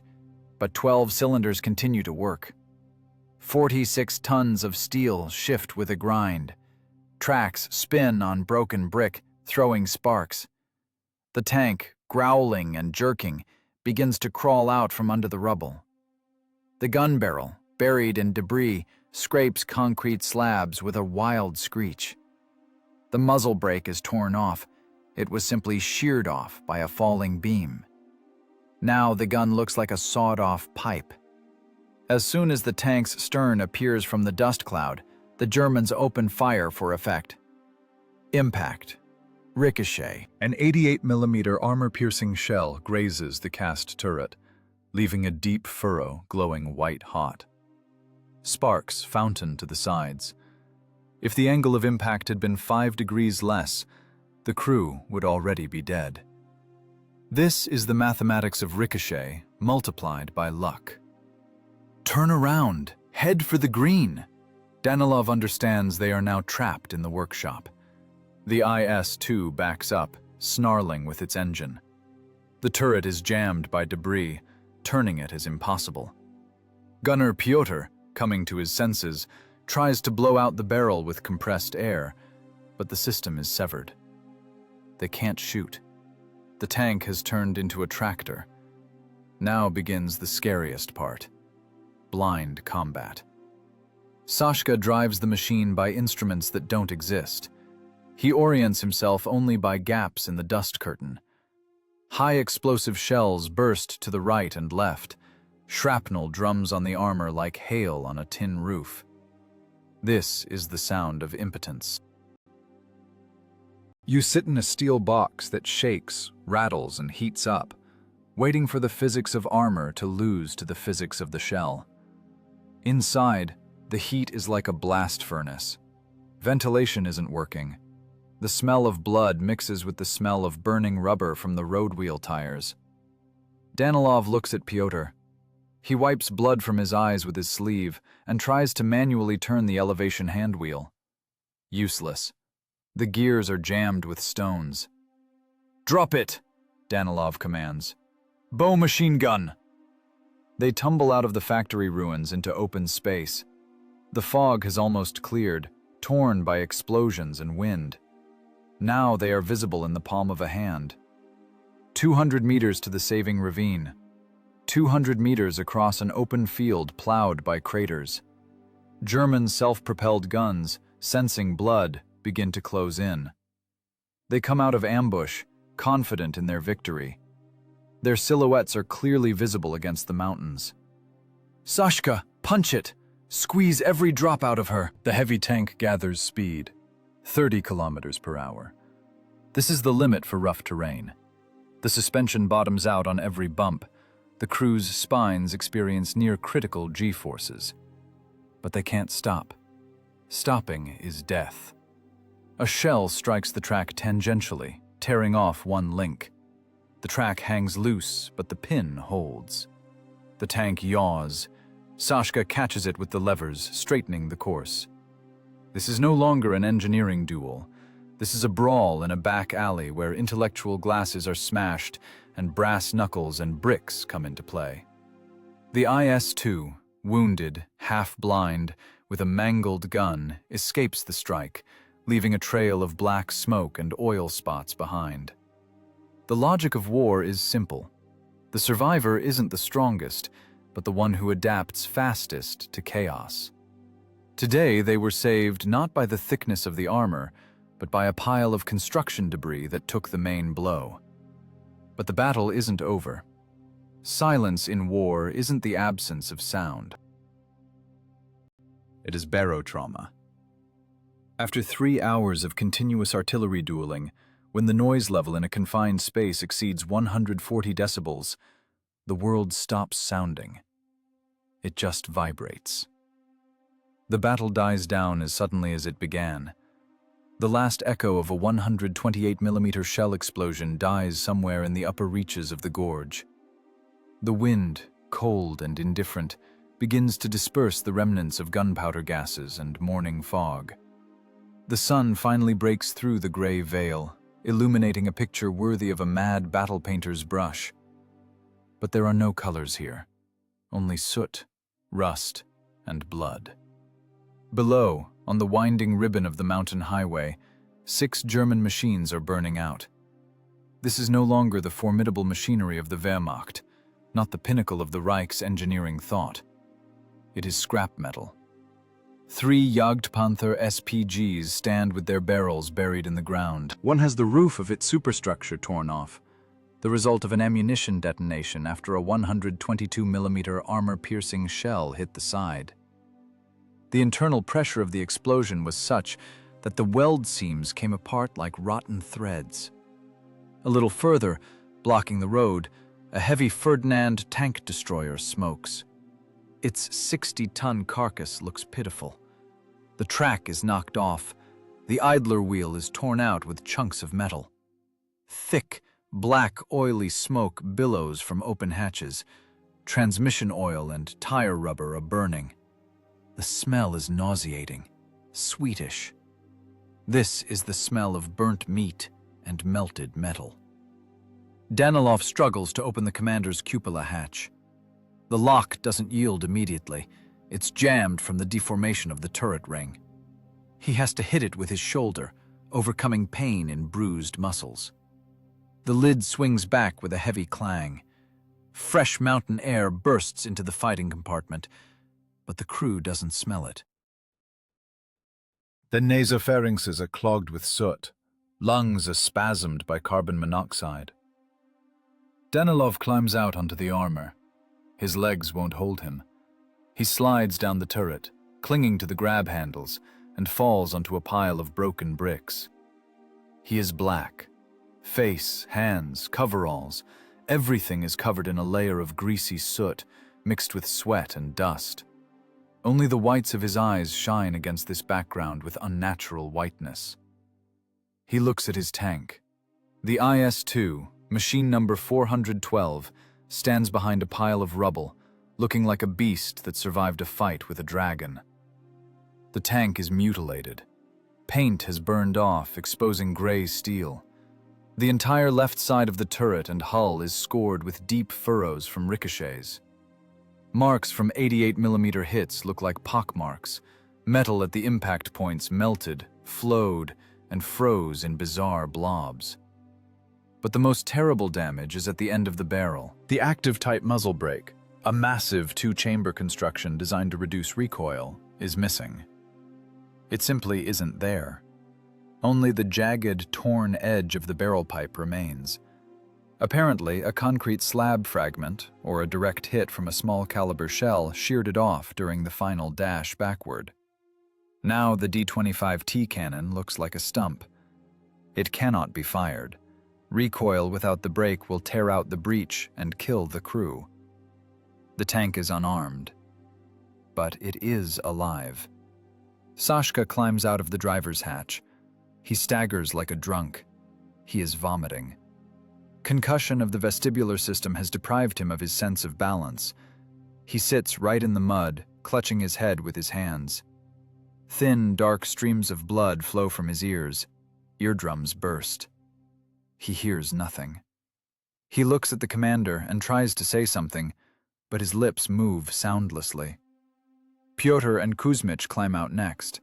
Speaker 1: but 12 cylinders continue to work. 46 tons of steel shift with a grind. Tracks spin on broken brick, throwing sparks. The tank, growling and jerking, begins to crawl out from under the rubble. The gun barrel, buried in debris, scrapes concrete slabs with a wild screech. The muzzle brake is torn off. It was simply sheared off by a falling beam. Now the gun looks like a sawed-off pipe. As soon as the tank's stern appears from the dust cloud, the Germans open fire for effect. Impact. Ricochet. An 88mm armor-piercing shell grazes the cast turret, leaving a deep furrow glowing white-hot. Sparks fountain to the sides. If the angle of impact had been 5 degrees less, the crew would already be dead. This is the mathematics of ricochet multiplied by luck. Turn around, head for the green. Danilov understands they are now trapped in the workshop. The IS-2 backs up, snarling with its engine. The turret is jammed by debris, turning it as impossible. Gunner Pyotr, coming to his senses, tries to blow out the barrel with compressed air, but the system is severed. They can't shoot. The tank has turned into a tractor. Now begins the scariest part: blind combat. Sashka drives the machine by instruments that don't exist. He orients himself only by gaps in the dust curtain. High explosive shells burst to the right and left. Shrapnel drums on the armor like hail on a tin roof. This is the sound of impotence. You sit in a steel box that shakes, rattles, and heats up, waiting for the physics of armor to lose to the physics of the shell. Inside, the heat is like a blast furnace. Ventilation isn't working. The smell of blood mixes with the smell of burning rubber from the road wheel tires. Danilov looks at Pyotr. He wipes blood from his eyes with his sleeve and tries to manually turn the elevation handwheel. Useless. The gears are jammed with stones. "Drop it!" Danilov commands. "Bow machine gun!" They tumble out of the factory ruins into open space. The fog has almost cleared, torn by explosions and wind. Now they are visible in the palm of a hand. 200 meters to the saving ravine. 200 meters across an open field plowed by craters. German self-propelled guns, sensing blood, begin to close in. They come out of ambush, confident in their victory. Their silhouettes are clearly visible against the mountains. "Sashka, punch it! Squeeze every drop out of her!" The heavy tank gathers speed, 30 kilometers per hour. This is the limit for rough terrain. The suspension bottoms out on every bump. The crew's spines experience near-critical G-forces. But they can't stop. Stopping is death. A shell strikes the track tangentially, tearing off one link. The track hangs loose, but the pin holds. The tank yaws. Sashka catches it with the levers, straightening the course. This is no longer an engineering duel. This is a brawl in a back alley where intellectual glasses are smashed and brass knuckles and bricks come into play. The IS-2, wounded, half-blind, with a mangled gun, escapes the strike, leaving a trail of black smoke and oil spots behind. The logic of war is simple. The survivor isn't the strongest, but the one who adapts fastest to chaos. Today, they were saved not by the thickness of the armor, but by a pile of construction debris that took the main blow. But the battle isn't over. Silence in war isn't the absence of sound. It is barotrauma. After 3 hours of continuous artillery dueling, when the noise level in a confined space exceeds 140 decibels, the world stops sounding. It just vibrates. The battle dies down as suddenly as it began. The last echo of a 128mm shell explosion dies somewhere in the upper reaches of the gorge. The wind, cold and indifferent, begins to disperse the remnants of gunpowder gases and morning fog. The sun finally breaks through the gray veil, illuminating a picture worthy of a mad battle painter's brush. But there are no colors here, only soot, rust, and blood. Below, on the winding ribbon of the mountain highway, 6 German machines are burning out. This is no longer the formidable machinery of the Wehrmacht, not the pinnacle of the Reich's engineering thought. It is scrap metal. 3 Jagdpanther SPGs stand with their barrels buried in the ground. One has the roof of its superstructure torn off, the result of an ammunition detonation after a 122mm armor-piercing shell hit the side. The internal pressure of the explosion was such that the weld seams came apart like rotten threads. A little further, blocking the road, a heavy Ferdinand tank destroyer smokes. Its 60-ton carcass looks pitiful. The track is knocked off. The idler wheel is torn out with chunks of metal. Thick, black, oily smoke billows from open hatches. Transmission oil and tire rubber are burning. The smell is nauseating, sweetish. This is the smell of burnt meat and melted metal. Danilov struggles to open the commander's cupola hatch. The lock doesn't yield immediately. It's jammed from the deformation of the turret ring. He has to hit it with his shoulder, overcoming pain in bruised muscles. The lid swings back with a heavy clang. Fresh mountain air bursts into the fighting compartment, but the crew doesn't smell it. The nasopharynxes are clogged with soot. Lungs are spasmed by carbon monoxide. Danilov climbs out onto the armor. His legs won't hold him. He slides down the turret, clinging to the grab handles, and falls onto a pile of broken bricks. He is black. Face, hands, coveralls, everything is covered in a layer of greasy soot mixed with sweat and dust. Only the whites of his eyes shine against this background with unnatural whiteness. He looks at his tank. The IS-2, machine number 412, stands behind a pile of rubble, looking like a beast that survived a fight with a dragon. The tank is mutilated. Paint has burned off, exposing gray steel. The entire left side of the turret and hull is scored with deep furrows from ricochets. Marks from 88mm hits look like pockmarks. Metal at the impact points melted, flowed, and froze in bizarre blobs. But the most terrible damage is at the end of the barrel. The active-type muzzle brake, a massive 2-chamber construction designed to reduce recoil, is missing. It simply isn't there. Only the jagged, torn edge of the barrel pipe remains. Apparently, a concrete slab fragment, or a direct hit from a small-caliber shell, sheared it off during the final dash backward. Now the D-25T cannon looks like a stump. It cannot be fired. Recoil without the brake will tear out the breech and kill the crew. The tank is unarmed. But it is alive. Sashka climbs out of the driver's hatch. He staggers like a drunk. He is vomiting. Concussion of the vestibular system has deprived him of his sense of balance. He sits right in the mud, clutching his head with his hands. Thin, dark streams of blood flow from his ears. Eardrums burst. He hears nothing. He looks at the commander and tries to say something, but his lips move soundlessly. Pyotr and Kuzmich climb out next.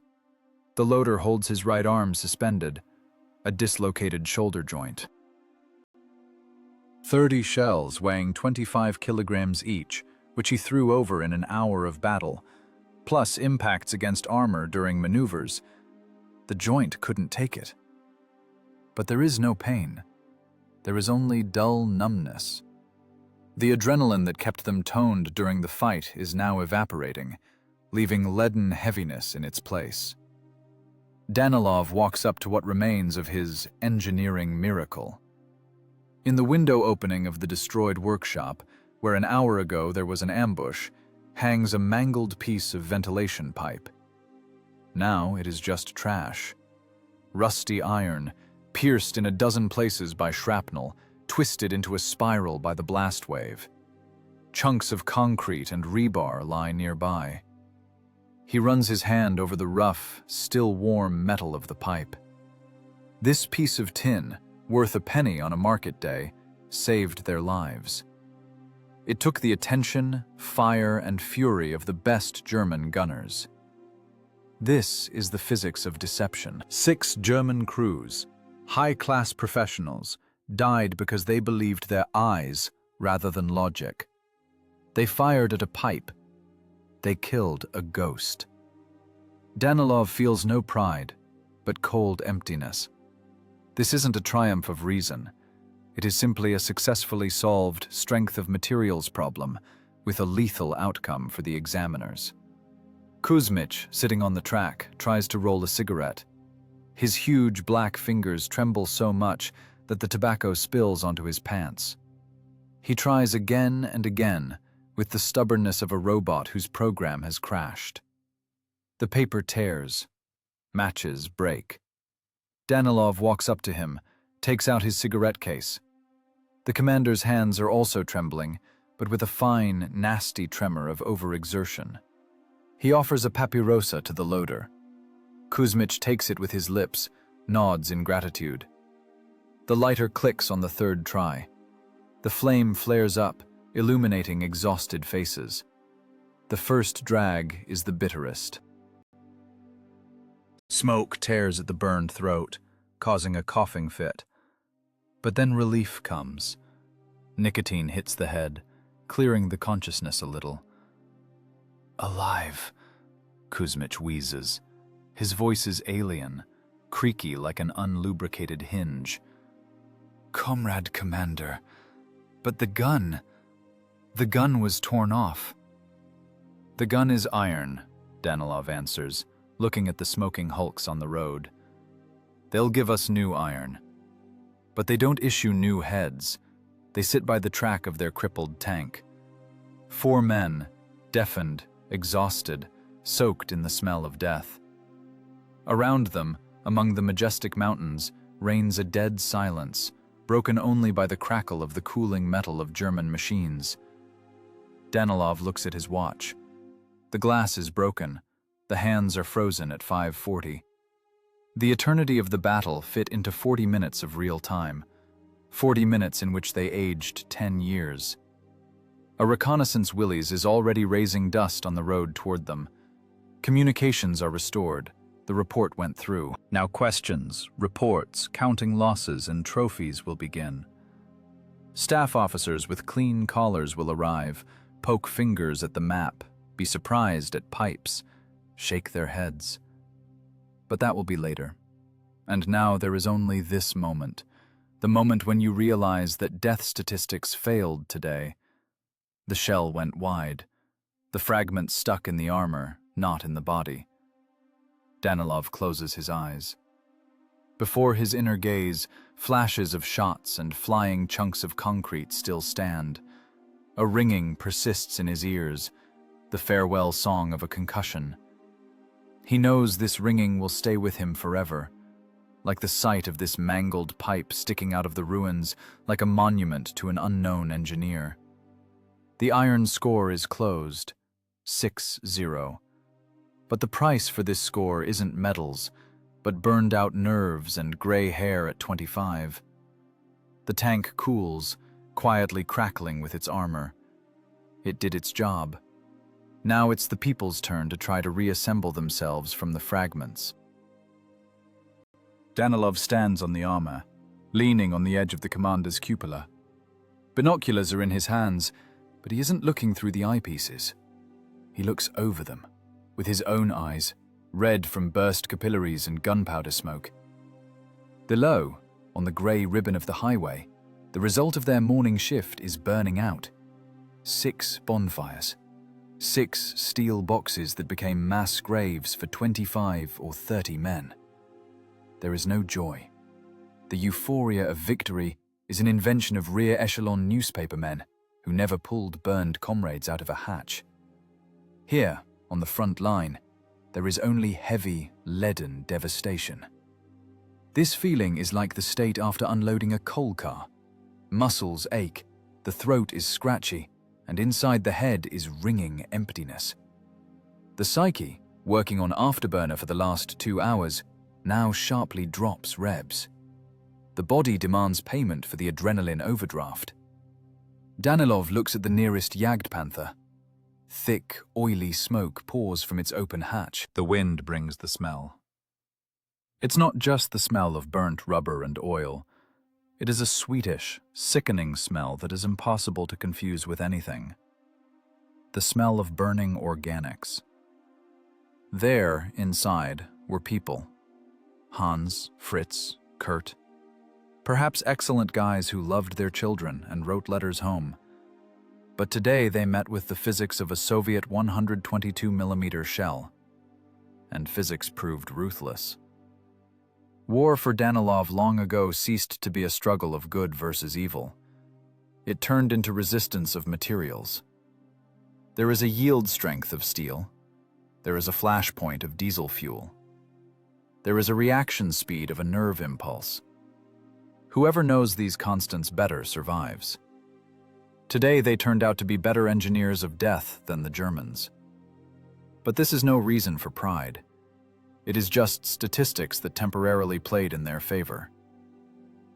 Speaker 1: The loader holds his right arm suspended, a dislocated shoulder joint. 30 shells weighing 25 kilograms each, which he threw over in an hour of battle, plus impacts against armor during maneuvers. The joint couldn't take it. But there is no pain. There is only dull numbness. The adrenaline that kept them toned during the fight is now evaporating, leaving leaden heaviness in its place. Danilov walks up to what remains of his engineering miracle. In the window opening of the destroyed workshop, where an hour ago there was an ambush, hangs a mangled piece of ventilation pipe. Now it is just trash. Rusty iron, pierced in a dozen places by shrapnel, twisted into a spiral by the blast wave. Chunks of concrete and rebar lie nearby. He runs his hand over the rough, still warm metal of the pipe. This piece of tin, worth a penny on a market day, saved their lives. It took the attention, fire, and fury of the best German gunners. This is the physics of deception. 6 German crews, high-class professionals, died because they believed their eyes rather than logic. They fired at a pipe. They killed a ghost. Danilov feels no pride, but cold emptiness. This isn't a triumph of reason. It is simply a successfully solved strength of materials problem with a lethal outcome for the examiners. Kuzmich, sitting on the track, tries to roll a cigarette. His huge black fingers tremble so much that the tobacco spills onto his pants. He tries again and again, with the stubbornness of a robot whose program has crashed. The paper tears. Matches break. Danilov walks up to him, takes out his cigarette case. The commander's hands are also trembling, but with a fine, nasty tremor of overexertion. He offers a papyrosa to the loader. Kuzmich takes it with his lips, nods in gratitude. The lighter clicks on the third try. The flame flares up, illuminating exhausted faces. The first drag is the bitterest. Smoke tears at the burned throat, causing a coughing fit. But then relief comes. Nicotine hits the head, clearing the consciousness a little. Alive, Kuzmich wheezes. His voice is alien, creaky like an unlubricated hinge. Comrade Commander, but the gun was torn off. The gun is iron, Danilov answers, looking at the smoking hulks on the road. They'll give us new iron. But they don't issue new heads. They sit by the track of their crippled tank. 4 men, deafened, exhausted, soaked in the smell of death. Around them, among the majestic mountains, reigns a dead silence, broken only by the crackle of the cooling metal of German machines. Danilov looks at his watch. The glass is broken. The hands are frozen at 5:40. The eternity of the battle fit into 40 minutes of real time, 40 minutes in which they aged 10 years. A reconnaissance Willys is already raising dust on the road toward them. Communications are restored. The report went through. Now questions, reports, counting losses, and trophies will begin. Staff officers with clean collars will arrive, poke fingers at the map, be surprised at pipes, shake their heads. But that will be later. And now there is only this moment, the moment when you realize that death statistics failed today. The shell went wide. The fragment stuck in the armor, not in the body. Danilov closes his eyes. Before his inner gaze, flashes of shots and flying chunks of concrete still stand. A ringing persists in his ears, the farewell song of a concussion. He knows this ringing will stay with him forever. like the sight of this mangled pipe sticking out of the ruins, like a monument to an unknown engineer. The iron score is closed, 6-0. But the price for this score isn't medals, but burned-out nerves and gray hair at 25. The tank cools, quietly crackling with its armor. It did its job. Now it's the people's turn to try to reassemble themselves from the fragments. Danilov stands on the armor, leaning on the edge of the commander's cupola. Binoculars are in his hands, but he isn't looking through the eyepieces. He looks over them, with his own eyes, red from burst capillaries and gunpowder smoke. Below, on the grey ribbon of the highway, the result of their morning shift is burning out. 6 bonfires. 6 steel boxes that became mass graves for 25 or 30 men. There is no joy. The euphoria of victory is an invention of rear echelon newspapermen who never pulled burned comrades out of a hatch. Here, on the front line, there is only heavy, leaden devastation. This feeling is like the state after unloading a coal car. Muscles ache, the throat is scratchy, and inside the head is ringing emptiness. The psyche, working on afterburner for the last 2 hours, now sharply drops revs. The body demands payment for the adrenaline overdraft. Danilov looks at the nearest Jagdpanther. Thick, oily smoke pours from its open hatch. The wind brings the smell. It's not just the smell of burnt rubber and oil. It is a sweetish, sickening smell that is impossible to confuse with anything. The smell of burning organics. There, inside, were people. Hans, Fritz, Kurt. Perhaps excellent guys who loved their children and wrote letters home. But today they met with the physics of a Soviet 122mm shell. And physics proved ruthless. War for Danilov long ago ceased to be a struggle of good versus evil. It turned into resistance of materials. There is a yield strength of steel. There is a flash point of diesel fuel. There is a reaction speed of a nerve impulse. Whoever knows these constants better survives. Today they turned out to be better engineers of death than the Germans. But this is no reason for pride. It is just statistics that temporarily played in their favor.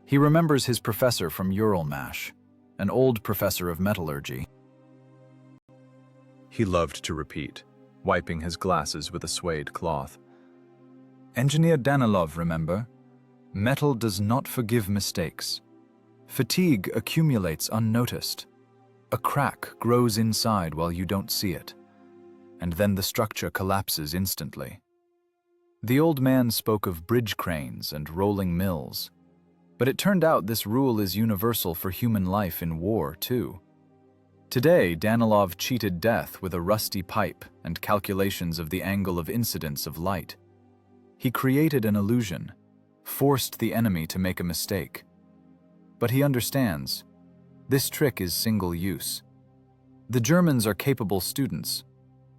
Speaker 1: He remembers his professor from Uralmash, an old professor of metallurgy. He loved to repeat, wiping his glasses with a suede cloth. Engineer Danilov, remember? Metal does not forgive mistakes. Fatigue accumulates unnoticed. A crack grows inside while you don't see it, and then the structure collapses instantly. The old man spoke of bridge cranes and rolling mills, but it turned out this rule is universal for human life in war, too. Today, Danilov cheated death with a rusty pipe and calculations of the angle of incidence of light. He created an illusion, forced the enemy to make a mistake. But he understands. This trick is single use. The Germans are capable students.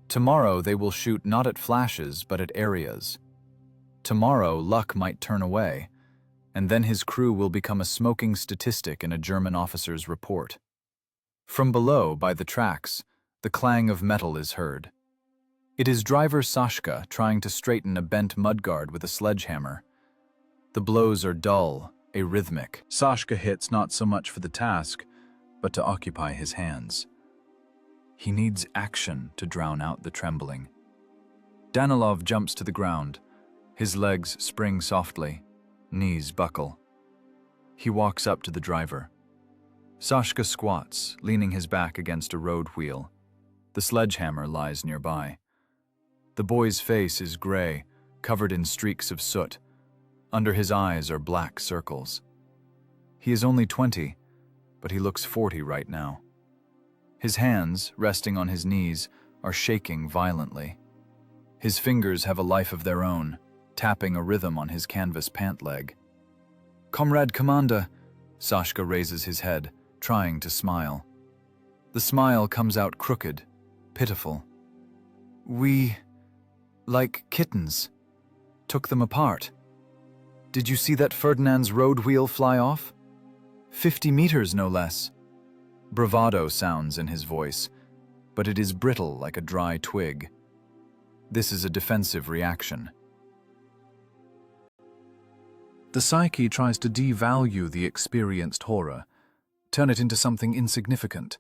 Speaker 1: Tomorrow they will shoot not at flashes but at areas. Tomorrow luck might turn away, and then his crew will become a smoking statistic in a German officer's report. From below, by the tracks, the clang of metal is heard. It is driver Sashka trying to straighten a bent mudguard with a sledgehammer. The blows are dull, arrhythmic. Sashka hits not so much for the task, but to occupy his hands. He needs action to drown out the trembling. Danilov jumps to the ground. His legs spring softly, knees buckle. He walks up to the driver. Sashka squats, leaning his back against a road wheel. The sledgehammer lies nearby. The boy's face is gray, covered in streaks of soot. Under his eyes are black circles. He is only 20, but he looks 40 right now. His hands, resting on his knees, are shaking violently. His fingers have a life of their own, tapping a rhythm on his canvas pant leg. "Comrade Commander," Sashka raises his head, trying to smile. The smile comes out crooked, pitiful. "We, like kittens, took them apart." Did you see that Ferdinand's road wheel fly off? 50 meters, no less. Bravado sounds in his voice, but it is brittle like a dry twig. This is a defensive reaction. The psyche tries to devalue the experienced horror, turn it into something insignificant,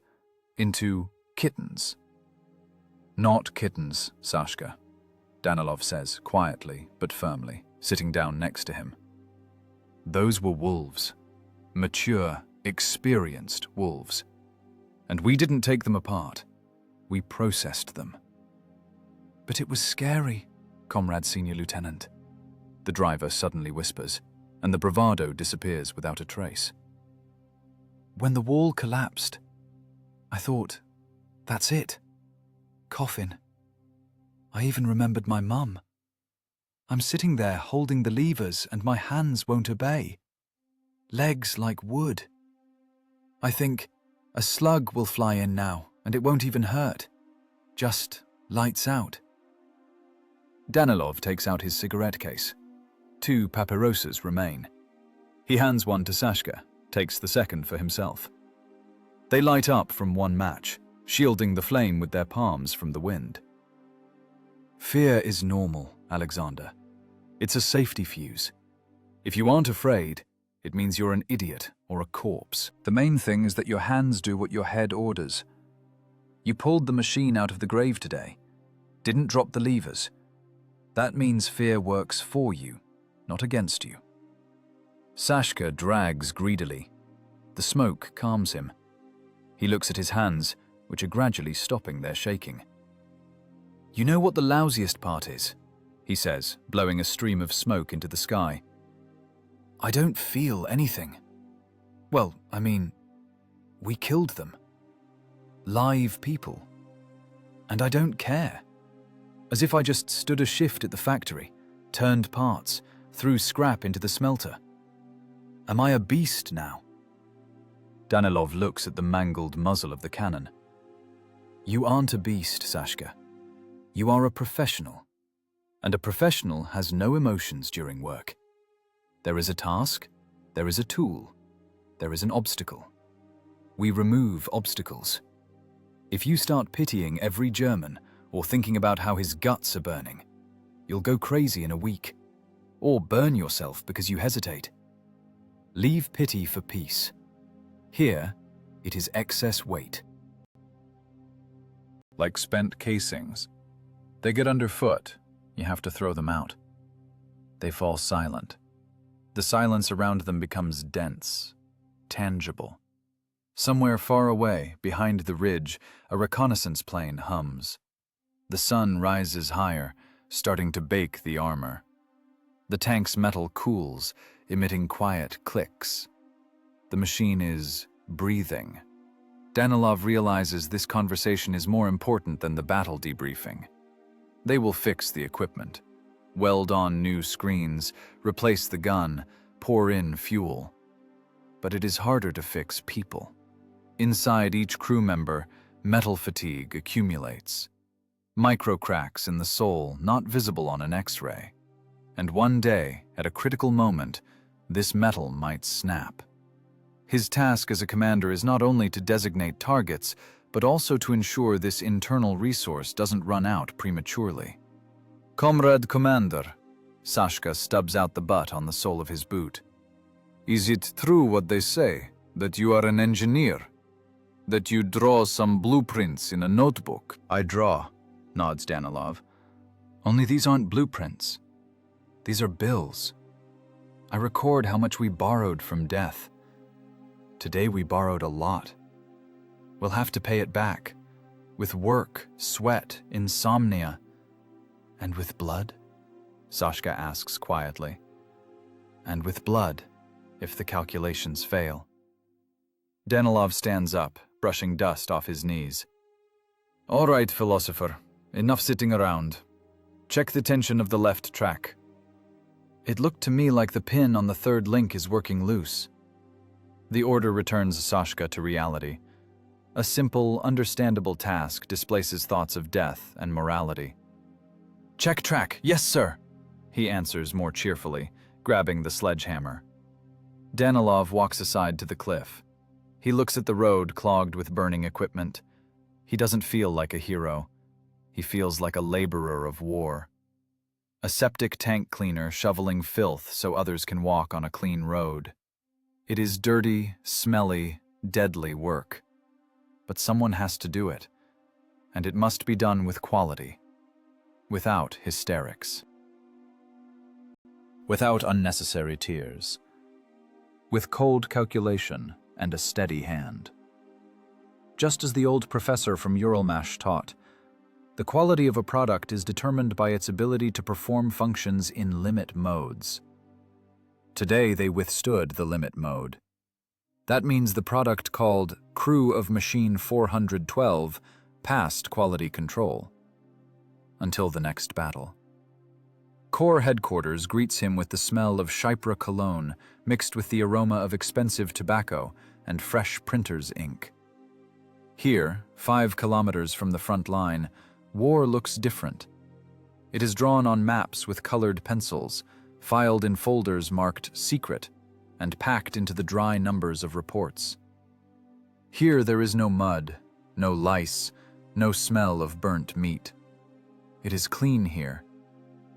Speaker 1: into kittens. Not kittens, Sashka, Danilov says quietly but firmly, sitting down next to him. Those were wolves. Mature, experienced wolves. And we didn't take them apart. We processed them. But it was scary, Comrade Senior Lieutenant. The driver suddenly whispers, and the bravado disappears without a trace. When the wall collapsed, I thought, that's it. Coffin. I even remembered my mum. I'm sitting there holding the levers and my hands won't obey. Legs like wood. I think, a slug will fly in now and it won't even hurt. Just lights out. Danilov takes out his cigarette case. 2 papyroses remain. He hands one to Sashka, takes the second for himself. They light up from one match, shielding the flame with their palms from the wind. Fear is normal, Alexander. It's a safety fuse. If you aren't afraid, it means you're an idiot or a corpse. The main thing is that your hands do what your head orders. You pulled the machine out of the grave today. Didn't drop the levers. That means fear works for you, not against you. Sashka drags greedily. The smoke calms him. He looks at his hands, which are gradually stopping their shaking. You know what the lousiest part is? He says, blowing a stream of smoke into the sky. I don't feel anything. Well, I mean, we killed them. Live people. And I don't care. As if I just stood a shift at the factory, turned parts, threw scrap into the smelter. Am I a beast now? Danilov looks at the mangled muzzle of the cannon. You aren't a beast, Sashka. You are a professional. And a professional has no emotions during work. There is a task, there is a tool, there is an obstacle. We remove obstacles. If you start pitying every German or thinking about how his guts are burning, you'll go crazy in a week, or burn yourself because you hesitate. Leave pity for peace. Here, it is excess weight. Like spent casings. They get underfoot. You have to throw them out. They fall silent. The silence around them becomes dense, tangible. Somewhere far away, behind the ridge, a reconnaissance plane hums. The sun rises higher, starting to bake the armor. The tank's metal cools, emitting quiet clicks. The machine is breathing. Danilov realizes this conversation is more important than the battle debriefing. They will fix the equipment, weld on new screens, replace the gun, pour in fuel. But it is harder to fix people. Inside each crew member, metal fatigue accumulates. Micro cracks in the soul not visible on an X-ray. And one day, at a critical moment, this metal might snap. His task as a commander is not only to designate targets, but also to ensure this internal resource doesn't run out prematurely. Comrade Commander, Sashka stubs out the butt on the sole of his boot. Is it true what they say, that you are an engineer? That you draw some blueprints in a notebook? I draw, nods Danilov. Only these aren't blueprints. These are bills. I record how much we borrowed from death. Today we borrowed a lot. We'll have to pay it back, with work, sweat, insomnia. And with blood? Sashka asks quietly. And with blood, if the calculations fail. Danilov stands up, brushing dust off his knees. All right, philosopher, enough sitting around. Check the tension of the left track. It looked to me like the pin on the third link is working loose. The order returns Sashka to reality. A simple, understandable task displaces thoughts of death and morality. Check track, yes sir, he answers more cheerfully, grabbing the sledgehammer. Danilov walks aside to the cliff. He looks at the road clogged with burning equipment. He doesn't feel like a hero. He feels like a laborer of war. A septic tank cleaner shoveling filth so others can walk on a clean road. It is dirty, smelly, deadly work. But someone has to do it. And it must be done with quality. Without hysterics. Without unnecessary tears. With cold calculation and a steady hand. Just as the old professor from Uralmash taught, the quality of a product is determined by its ability to perform functions in limit modes. Today they withstood the limit mode. That means the product called Crew of Machine 412 passed quality control. Until the next battle. Corps headquarters greets him with the smell of Chypre cologne mixed with the aroma of expensive tobacco and fresh printer's ink. Here, 5 kilometers from the front line, war looks different. It is drawn on maps with colored pencils, filed in folders marked secret, and packed into the dry numbers of reports. Here there is no mud, no lice, no smell of burnt meat. It is clean here.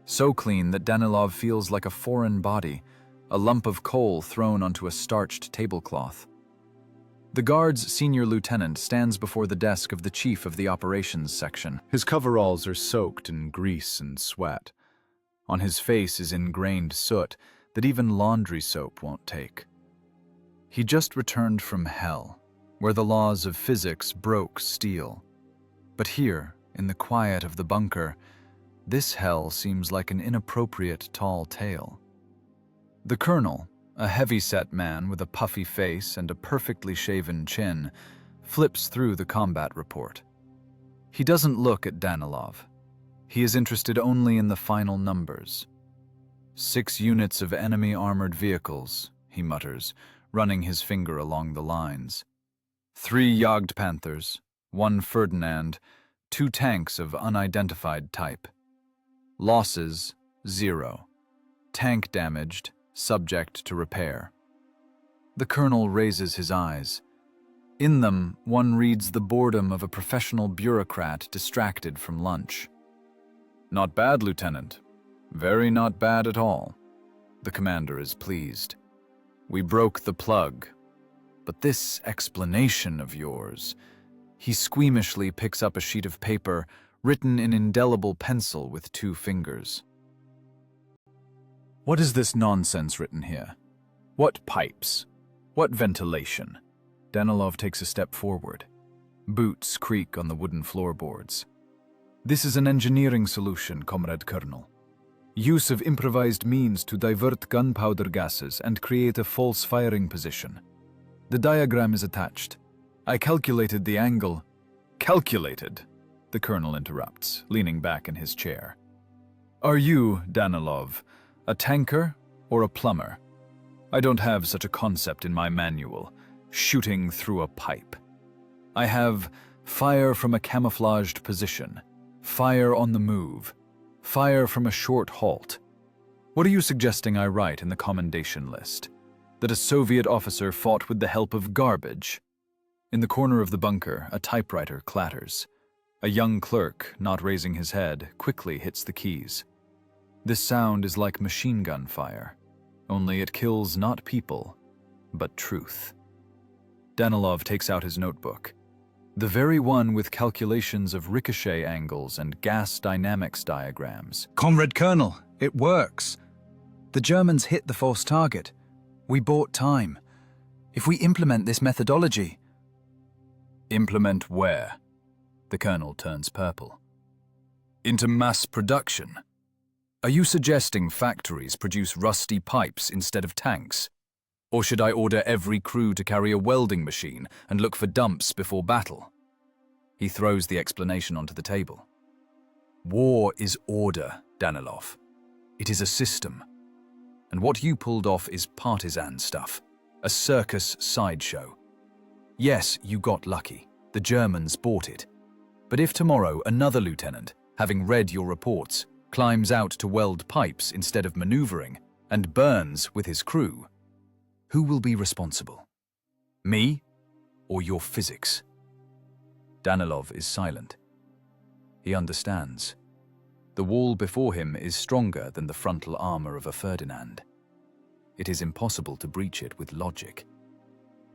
Speaker 1: So clean that Danilov feels like a foreign body, a lump of coal thrown onto a starched tablecloth. The guard's senior lieutenant stands before the desk of the chief of the operations section. His coveralls are soaked in grease and sweat. On his face is ingrained soot that even laundry soap won't take. He just returned from hell, where the laws of physics broke steel. But here, in the quiet of the bunker, this hell seems like an inappropriate tall tale. The colonel, a heavy-set man with a puffy face and a perfectly shaven chin, flips through the combat report. He doesn't look at Danilov. He is interested only in the final numbers. 6 units of enemy armored vehicles, he mutters, running his finger along the lines. 3 Jagdpanthers, 1 Ferdinand, 2 tanks of unidentified type. Losses, 0. Tank damaged, subject to repair. The colonel raises his eyes. In them, one reads the boredom of a professional bureaucrat distracted from lunch. Not bad, Lieutenant. Very not bad at all. The commander is pleased. We broke the plug. But this explanation of yours... He squeamishly picks up a sheet of paper, written in indelible pencil with 2 fingers. What is this nonsense written here? What pipes? What ventilation? Danilov takes a step forward. Boots creak on the wooden floorboards. This is an engineering solution, Comrade Colonel. Use of improvised means to divert gunpowder gases and create a false firing position. The diagram is attached. I calculated the angle. Calculated? The colonel interrupts, leaning back in his chair. Are you, Danilov, a tanker or a plumber? I don't have such a concept in my manual, shooting through a pipe. I have fire from a camouflaged position, fire on the move, fire from a short halt. What are you suggesting I write in the commendation list? That a Soviet officer fought with the help of garbage? In the corner of the bunker, a typewriter clatters. A young clerk, not raising his head, quickly hits the keys. This sound is like machine gun fire, only it kills not people, but truth. Danilov takes out his notebook. The very one with calculations of ricochet angles and gas dynamics diagrams.
Speaker 2: Comrade Colonel, it works. The Germans hit the false target. We bought time. If we implement this methodology...
Speaker 1: Implement where? The colonel turns purple. Into mass production? Are you suggesting factories produce rusty pipes instead of tanks? Or should I order every crew to carry a welding machine and look for dumps before battle? He throws the explanation onto the table. War is order, Danilov. It is a system. And what you pulled off is partisan stuff, a circus sideshow. Yes, you got lucky. The Germans bought it. But if tomorrow another lieutenant, having read your reports, climbs out to weld pipes instead of maneuvering,
Speaker 2: and burns with his crew, who will be responsible? Me or your physics?
Speaker 1: Danilov is silent. He understands. The wall before him is stronger than the frontal armor of a Ferdinand. It is impossible to breach it with logic.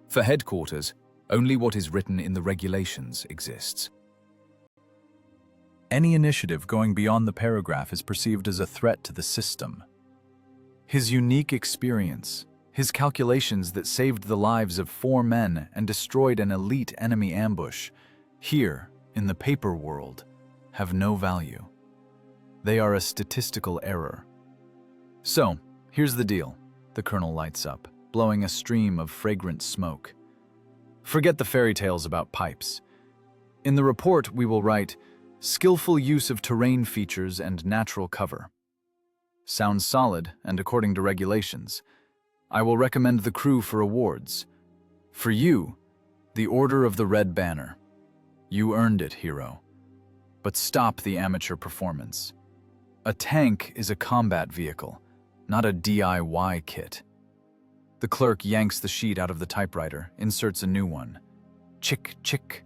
Speaker 1: For headquarters, only what is written in the regulations exists. Any initiative going beyond the paragraph is perceived as a threat to the system. His unique experience, his calculations that saved the lives of 4 men and destroyed an elite enemy ambush, here, in the paper world, have no value. They are a statistical error. So, here's the deal. The colonel lights up, blowing a stream of fragrant smoke. Forget the fairy tales about pipes. In the report, we will write, skillful use of terrain features and natural cover. Sounds solid, and according to regulations. I will recommend the crew for awards. For you, the Order of the Red Banner. You earned it, hero. But stop the amateur performance. A tank is a combat vehicle, not a DIY kit. The clerk yanks the sheet out of the typewriter, inserts a new one. Chick, chick.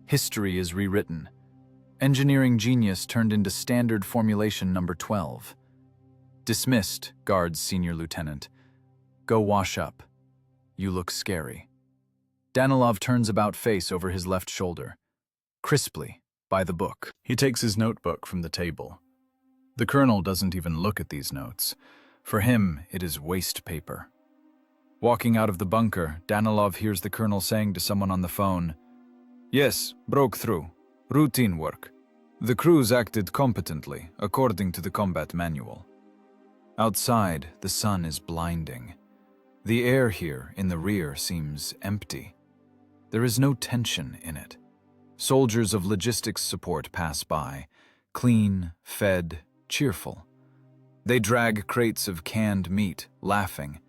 Speaker 1: History is rewritten. Engineering genius turned into standard formulation number 12. Dismissed, Guards Senior Lieutenant. Go wash up. You look scary. Danilov turns about face over his left shoulder. Crisply, by the book. He takes his notebook from the table. The colonel doesn't even look at these notes. For him, it is waste paper. Walking out of the bunker, Danilov hears the colonel saying to someone on the phone, "Yes, broke through. Routine work. The crews acted competently, according to the combat manual." Outside, the sun is blinding. The air here, in the rear, seems empty. There is no tension in it. Soldiers of logistics support pass by, clean, fed, cheerful. They drag crates of canned meat, laughing.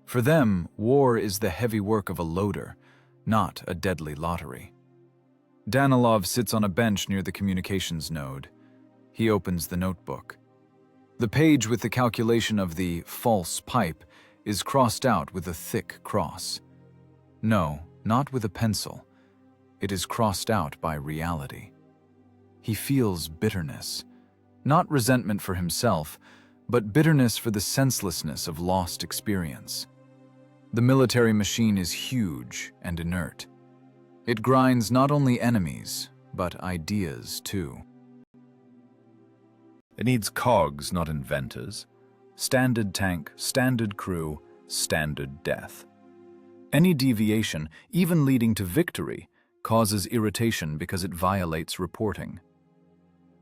Speaker 1: For them, war is the heavy work of a loader, not a deadly lottery. Danilov sits on a bench near the communications node. He opens the notebook. The page with the calculation of the false pipe is crossed out with a thick cross. No, not with a pencil. It is crossed out by reality. He feels bitterness. Not resentment for himself, but bitterness for the senselessness of lost experience. The military machine is huge and inert. It grinds not only enemies, but ideas too. It needs cogs, not inventors. Standard tank, standard crew, standard death. Any deviation, even leading to victory, causes irritation because it violates reporting.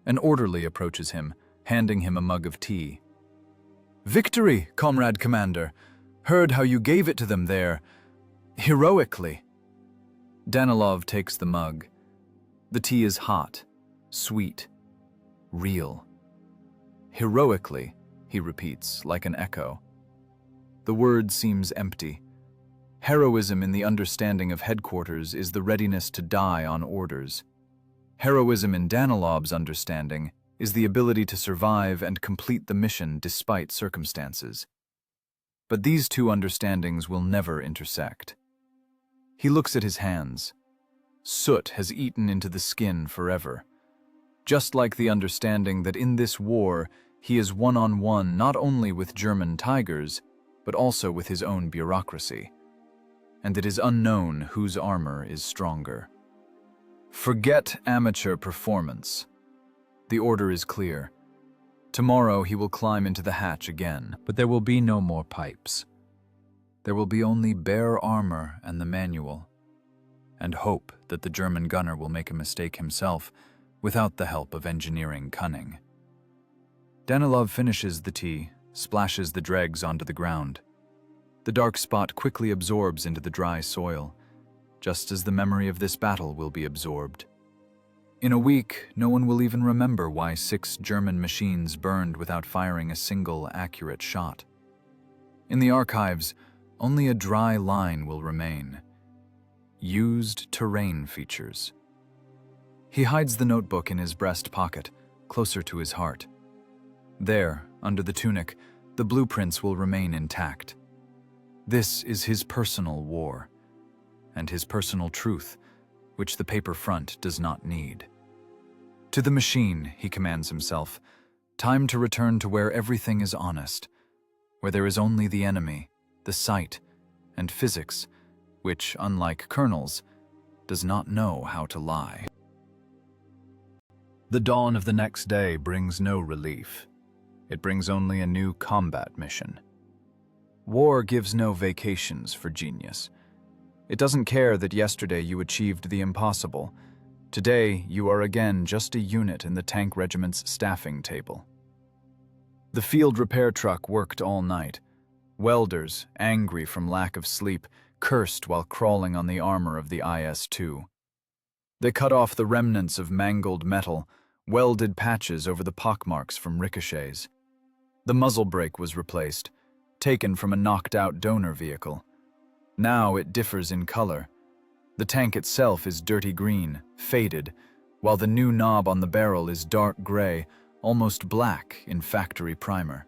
Speaker 1: An orderly approaches him, handing him a mug of tea. "Victory, comrade commander! Heard how you gave it to them there. Heroically." Danilov takes the mug. The tea is hot, sweet, real. "Heroically," he repeats, like an echo. The word seems empty. Heroism in the understanding of headquarters is the readiness to die on orders. Heroism in Danilov's understanding is the ability to survive and complete the mission despite circumstances. But these two understandings will never intersect. He looks at his hands. Soot has eaten into the skin forever. Just like the understanding that in this war he is one-on-one not only with German Tigers, but also with his own bureaucracy. And it is unknown whose armor is stronger. Forget amateur performance. The order is clear. Tomorrow he will climb into the hatch again, but there will be no more pipes. There will be only bare armor and the manual, and hope that the German gunner will make a mistake himself without the help of engineering cunning. Danilov finishes the tea, splashes the dregs onto the ground. The dark spot quickly absorbs into the dry soil, just as the memory of this battle will be absorbed. In a week, no one will even remember why 6 German machines burned without firing a single accurate shot. In the archives, only a dry line will remain. Used terrain features. He hides the notebook in his breast pocket, closer to his heart. There, under the tunic, the blueprints will remain intact. This is his personal war, and his personal truth, which the paper front does not need. To the machine, he commands himself, time to return to where everything is honest, where there is only the enemy, the sight, and physics, which, unlike kernels, does not know how to lie. The dawn of the next day brings no relief. It brings only a new combat mission. War gives no vacations for genius. It doesn't care that yesterday you achieved the impossible. Today, you are again just a unit in the tank regiment's staffing table. The field repair truck worked all night. Welders, angry from lack of sleep, cursed while crawling on the armor of the IS-2. They cut off the remnants of mangled metal, welded patches over the pockmarks from ricochets. The muzzle brake was replaced, taken from a knocked-out donor vehicle. Now it differs in color. The tank itself is dirty green, faded, while the new knob on the barrel is dark gray, almost black in factory primer.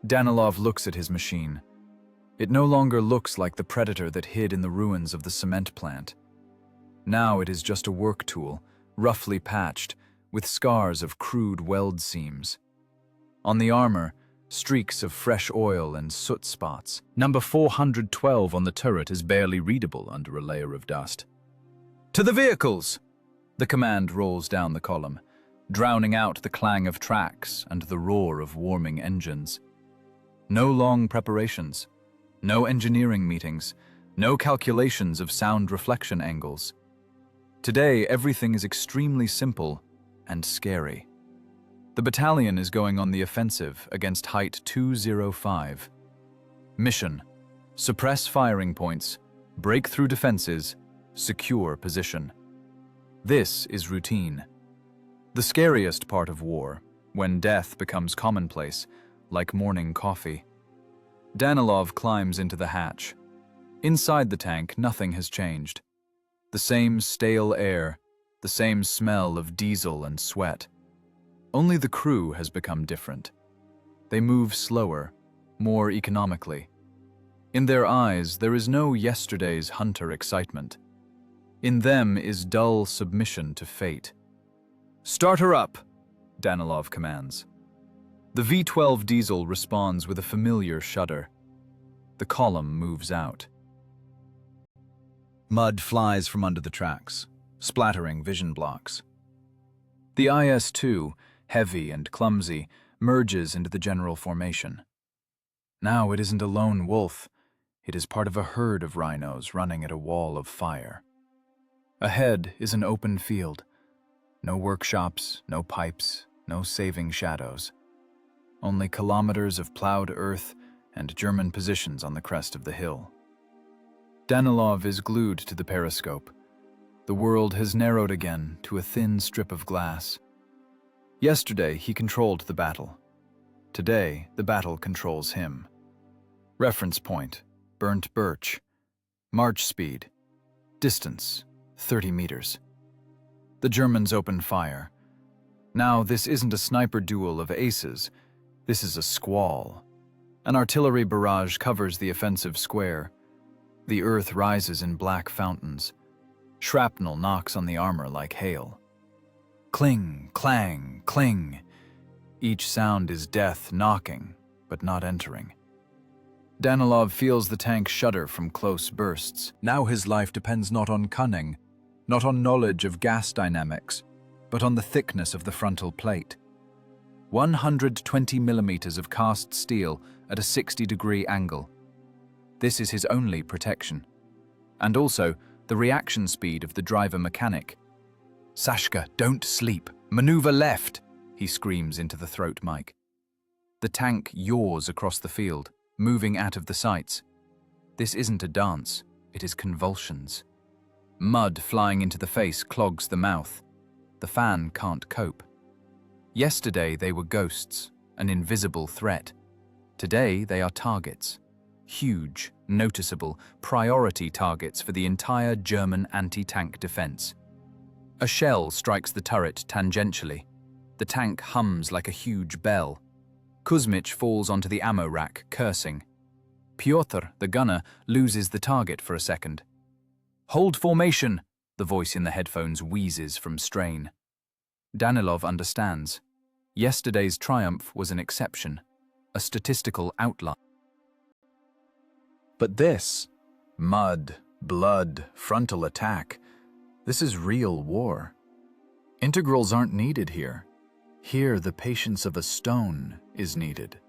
Speaker 1: Danilov looks at his machine. It no longer looks like the predator that hid in the ruins of the cement plant. Now it is just a work tool, roughly patched, with scars of crude weld seams. On the armor, streaks of fresh oil and soot spots. Number 412 on the turret is barely readable under a layer of dust. "To the vehicles!" The command rolls down the column, drowning out the clang of tracks and the roar of warming engines. No long preparations, no engineering meetings, no calculations of sound reflection angles. Today, everything is extremely simple and scary. The battalion is going on the offensive against Height 205. Mission: suppress firing points, break through defenses, secure position. This is routine. The scariest part of war, when death becomes commonplace, like morning coffee. Danilov climbs into the hatch. Inside the tank, nothing has changed. The same stale air, the same smell of diesel and sweat. Only the crew has become different. They move slower, more economically. In their eyes, there is no yesterday's hunter excitement. In them is dull submission to fate. "Start her up," Danilov commands. The V12 diesel responds with a familiar shudder. The column moves out. Mud flies from under the tracks, splattering vision blocks. The IS-2, heavy and clumsy, merges into the general formation. Now it isn't a lone wolf. It is part of a herd of rhinos running at a wall of fire. Ahead is an open field. No workshops, no pipes, no saving shadows. Only kilometers of plowed earth and German positions on the crest of the hill. Danilov is glued to the periscope. The world has narrowed again to a thin strip of glass. Yesterday, he controlled the battle. Today, the battle controls him. Reference point: burnt birch. March speed: distance: 30 meters. The Germans open fire. Now, this isn't a sniper duel of aces. This is a squall. An artillery barrage covers the offensive square. The earth rises in black fountains. Shrapnel knocks on the armor like hail. Cling, clang, cling. Each sound is death knocking, but not entering. Danilov feels the tank shudder from close bursts. Now his life depends not on cunning, not on knowledge of gas dynamics, but on the thickness of the frontal plate. 120 millimeters of cast steel at a 60-degree angle. This is his only protection. And also the reaction speed of the driver mechanic. "Sashka, don't sleep. Maneuver left," he screams into the throat mic. The tank yaws across the field, moving out of the sights. This isn't a dance, it is convulsions. Mud flying into the face clogs the mouth. The fan can't cope. Yesterday they were ghosts, an invisible threat. Today they are targets. Huge, noticeable, priority targets for the entire German anti-tank defense. A shell strikes the turret tangentially. The tank hums like a huge bell. Kuzmich falls onto the ammo rack, cursing. Pyotr, the gunner, loses the target for a second. "Hold formation," the voice in the headphones wheezes from strain. Danilov understands. Yesterday's triumph was an exception, a statistical outlier. But this, mud, blood, frontal attack, this is real war. Integrals aren't needed here. Here, the patience of a stone is needed.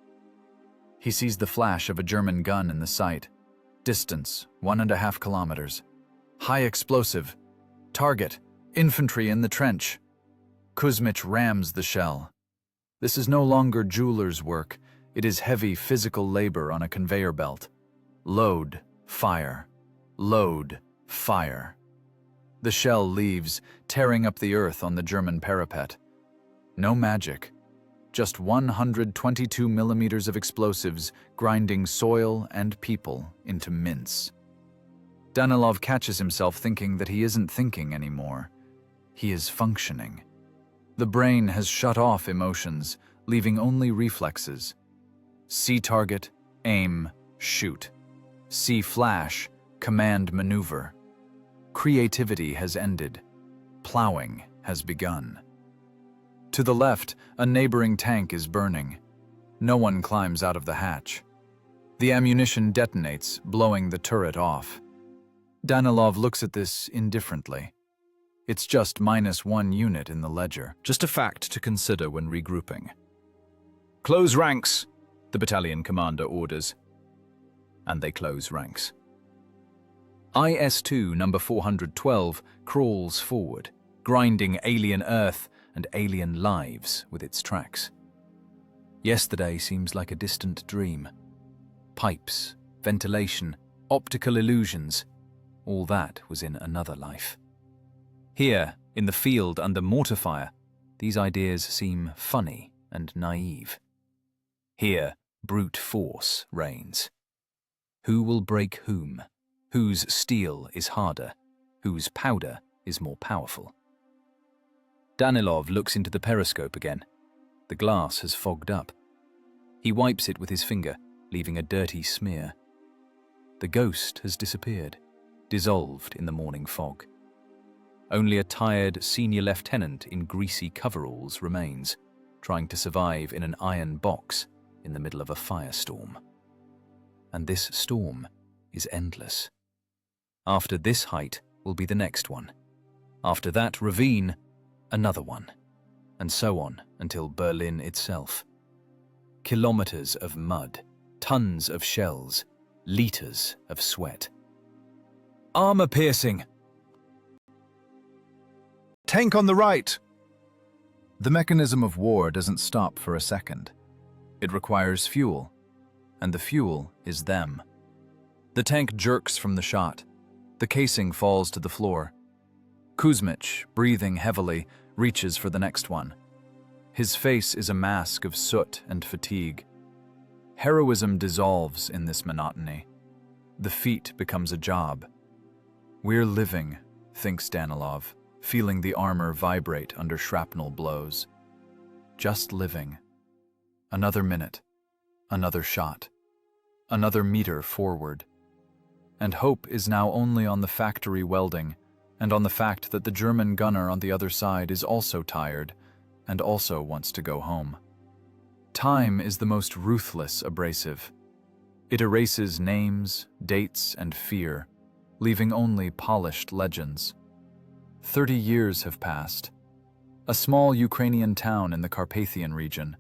Speaker 1: He sees the flash of a German gun in the sight. Distance, 1.5 kilometers. High explosive. Target, infantry in the trench. Kuzmich rams the shell. This is no longer jeweler's work. It is heavy physical labor on a conveyor belt. Load, fire. Load, fire. The shell leaves, tearing up the earth on the German parapet. No magic. Just 122 millimeters of explosives grinding soil and people into mince. Danilov catches himself thinking that he isn't thinking anymore. He is functioning. The brain has shut off emotions, leaving only reflexes. See target, aim, shoot. See flash, command maneuver. Creativity has ended. Plowing has begun. To the left, a neighboring tank is burning. No one climbs out of the hatch. The ammunition detonates, blowing the turret off. Danilov looks at this indifferently. It's just -1 unit in the ledger, just a fact to consider when regrouping. "Close ranks," the battalion commander orders. And they close ranks. IS-2 number 412 crawls forward, grinding alien earth and alien lives with its tracks. Yesterday seems like a distant dream. Pipes, ventilation, optical illusions, all that was in another life. Here, in the field under mortar fire, these ideas seem funny and naive. Here, brute force reigns. Who will break whom? Whose steel is harder? Whose powder is more powerful? Danilov looks into the periscope again. The glass has fogged up. He wipes it with his finger, leaving a dirty smear. The ghost has disappeared, dissolved in the morning fog. Only a tired senior lieutenant in greasy coveralls remains, trying to survive in an iron box in the middle of a firestorm. And this storm is endless. After this height will be the next one. After that ravine, another one. And so on until Berlin itself. Kilometers of mud, tons of shells, liters of sweat. Armor piercing! Tank on the right! The mechanism of war doesn't stop for a second. It requires fuel, and the fuel is them. The tank jerks from the shot. The casing falls to the floor. Kuzmich, breathing heavily, reaches for the next one. His face is a mask of soot and fatigue. Heroism dissolves in this monotony. The feat becomes a job. We're living, thinks Danilov, feeling the armor vibrate under shrapnel blows. Just living. Another minute. Another shot. Another meter forward. And hope is now only on the factory welding, and on the fact that the German gunner on the other side is also tired, and also wants to go home. Time is the most ruthless abrasive. It erases names, dates, and fear, leaving only polished legends. 30 years have passed. A small Ukrainian town in the Carpathian region.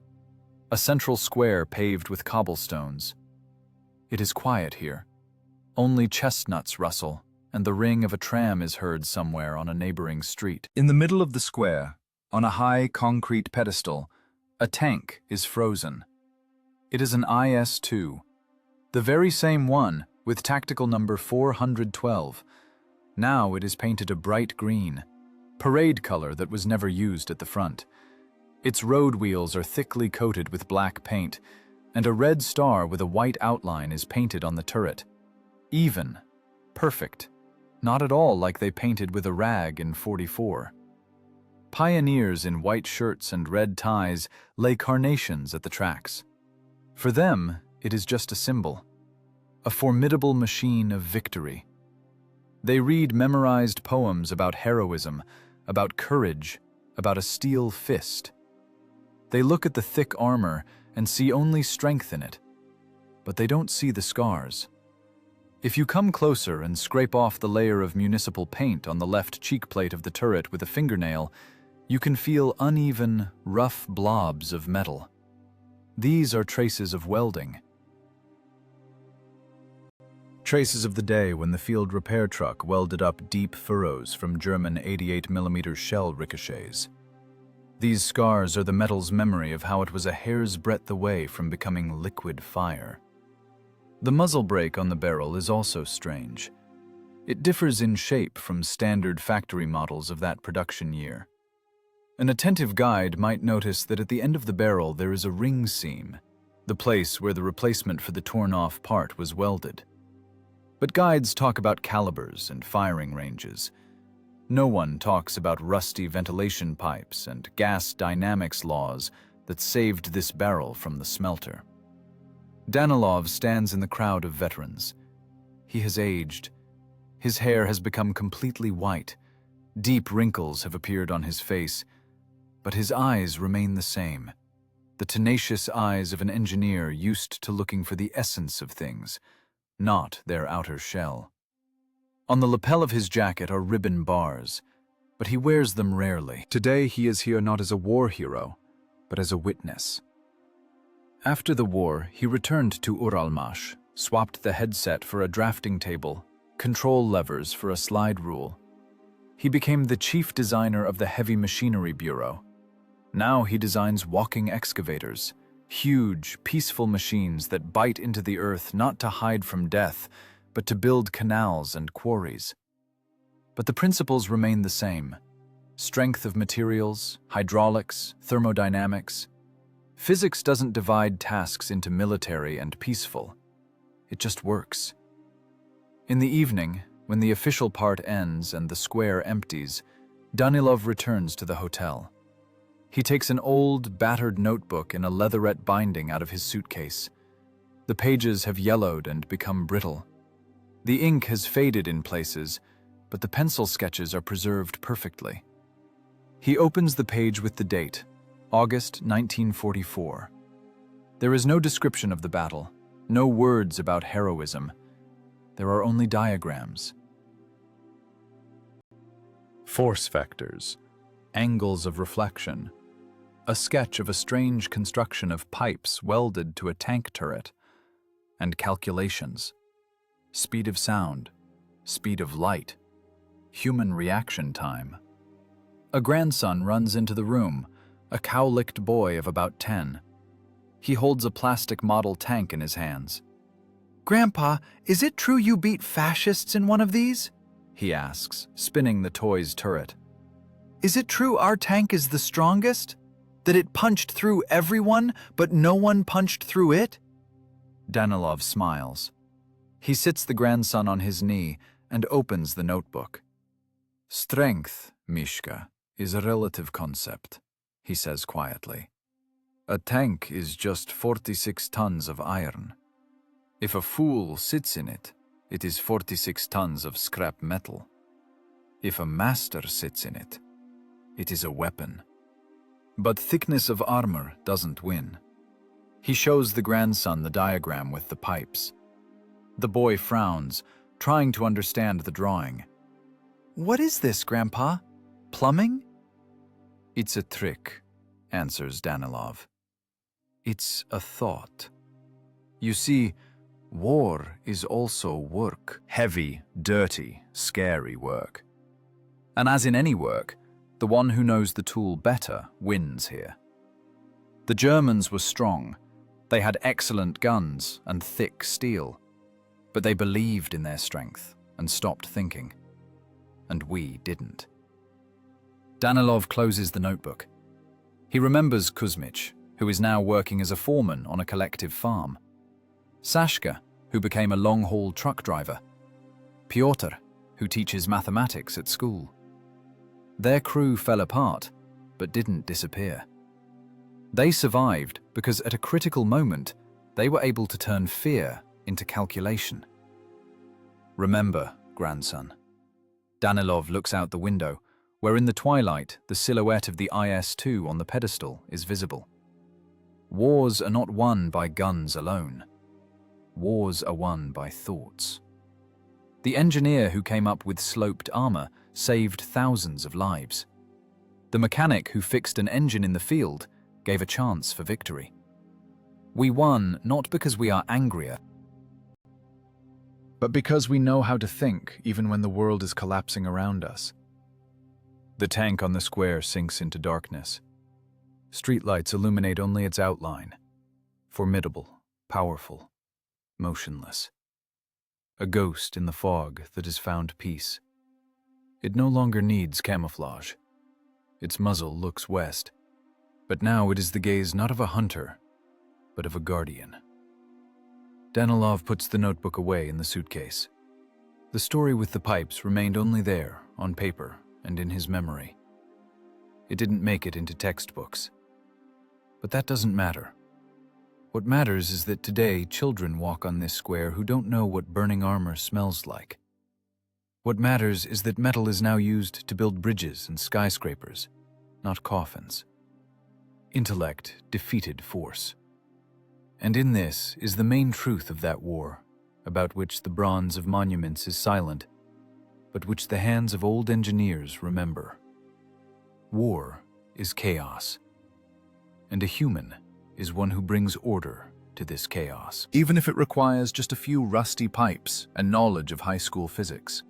Speaker 1: A central square paved with cobblestones. It is quiet here. Only chestnuts rustle, and the ring of a tram is heard somewhere on a neighboring street. In the middle of the square, on a high concrete pedestal, a tank is frozen. It is an IS-2, the very same one with tactical number 412. Now it is painted a bright green, parade color that was never used at the front. Its road wheels are thickly coated with black paint, and a red star with a white outline is painted on the turret. Even, perfect, not at all like they painted with a rag in '44. Pioneers in white shirts and red ties lay carnations at the tracks. For them, it is just a symbol, a formidable machine of victory. They read memorized poems about heroism, about courage, about a steel fist. They look at the thick armor and see only strength in it, but they don't see the scars. If you come closer and scrape off the layer of municipal paint on the left cheek plate of the turret with a fingernail, you can feel uneven, rough blobs of metal. These are traces of welding. Traces of the day when the field repair truck welded up deep furrows from German 88mm shell ricochets. These scars are the metal's memory of how it was a hair's breadth away from becoming liquid fire. The muzzle brake on the barrel is also strange. It differs in shape from standard factory models of that production year. An attentive guide might notice that at the end of the barrel there is a ring seam, the place where the replacement for the torn-off part was welded. But guides talk about calibers and firing ranges. No one talks about rusty ventilation pipes and gas dynamics laws that saved this barrel from the smelter. Danilov stands in the crowd of veterans. He has aged. His hair has become completely white. Deep wrinkles have appeared on his face, but his eyes remain the same. The tenacious eyes of an engineer used to looking for the essence of things, not their outer shell. On the lapel of his jacket are ribbon bars, but he wears them rarely. Today he is here not as a war hero, but as a witness. After the war, he returned to Uralmash, swapped the headset for a drafting table, control levers for a slide rule. He became the chief designer of the Heavy Machinery Bureau. Now he designs walking excavators, huge, peaceful machines that bite into the earth not to hide from death, but to build canals and quarries. But the principles remain the same: strength of materials, hydraulics, thermodynamics. Physics doesn't divide tasks into military and peaceful. It just works. In the evening, when the official part ends and the square empties, Danilov returns to the hotel. He takes an old, battered notebook in a leatherette binding out of his suitcase. The pages have yellowed and become brittle. The ink has faded in places, but the pencil sketches are preserved perfectly. He opens the page with the date, August 1944. There is no description of the battle, no words about heroism. There are only diagrams. Force vectors, angles of reflection, a sketch of a strange construction of pipes welded to a tank turret, and calculations. Speed of sound, speed of light, human reaction time. A grandson runs into the room, a cow-licked boy of about 10. He holds a plastic model tank in his hands.
Speaker 2: "Grandpa, is it true you beat fascists in one of these?"
Speaker 1: he asks, spinning the toy's turret.
Speaker 2: "Is it true our tank is the strongest? That it punched through everyone, but no one punched through it?"
Speaker 1: Danilov smiles. He sits the grandson on his knee and opens the notebook. "Strength, Mishka, is a relative concept," he says quietly. "A tank is just 46 tons of iron. If a fool sits in it, it is 46 tons of scrap metal. If a master sits in it, it is a weapon. But thickness of armor doesn't win." He shows the grandson the diagram with the pipes. The boy frowns, trying to understand the drawing.
Speaker 2: "What is this, Grandpa? Plumbing?"
Speaker 1: "It's a trick," answers Danilov. "It's a thought. You see, war is also work. Heavy, dirty, scary work. And as in any work, the one who knows the tool better wins here. The Germans were strong. They had excellent guns and thick steel. But they believed in their strength and stopped thinking. And we didn't." Danilov closes the notebook. He remembers Kuzmich, who is now working as a foreman on a collective farm. Sashka, who became a long-haul truck driver. Pyotr, who teaches mathematics at school. Their crew fell apart, but didn't disappear. They survived because at a critical moment,
Speaker 2: They were able to turn fear into calculation. Remember, grandson. Danilov looks out the window, where in the twilight the silhouette of the IS-2 on the pedestal is visible. Wars are not won by guns alone. Wars are won by thoughts. The engineer who came up with sloped armor saved thousands of lives. The mechanic who fixed an engine in the field gave a chance for victory. We won not because we are angrier,
Speaker 1: but because we know how to think even when the world is collapsing around us. The tank on the square sinks into darkness. Streetlights illuminate only its outline, formidable, powerful, motionless. A ghost in the fog that has found peace. It no longer needs camouflage. Its muzzle looks west, but now it is the gaze not of a hunter, but of a guardian. Danilov puts the notebook away in the suitcase. The story with the pipes remained only there, on paper and in his memory. It didn't make it into textbooks. But that doesn't matter. What matters is that today children walk on this square who don't know what burning armor smells like. What matters is that metal is now used to build bridges and skyscrapers, not coffins. Intellect defeated force. And in this is the main truth of that war, about which the bronze of monuments is silent, but which the hands of old engineers remember. War is chaos, and a human is one who brings order to this chaos. Even if it requires just a few rusty pipes and knowledge of high school physics.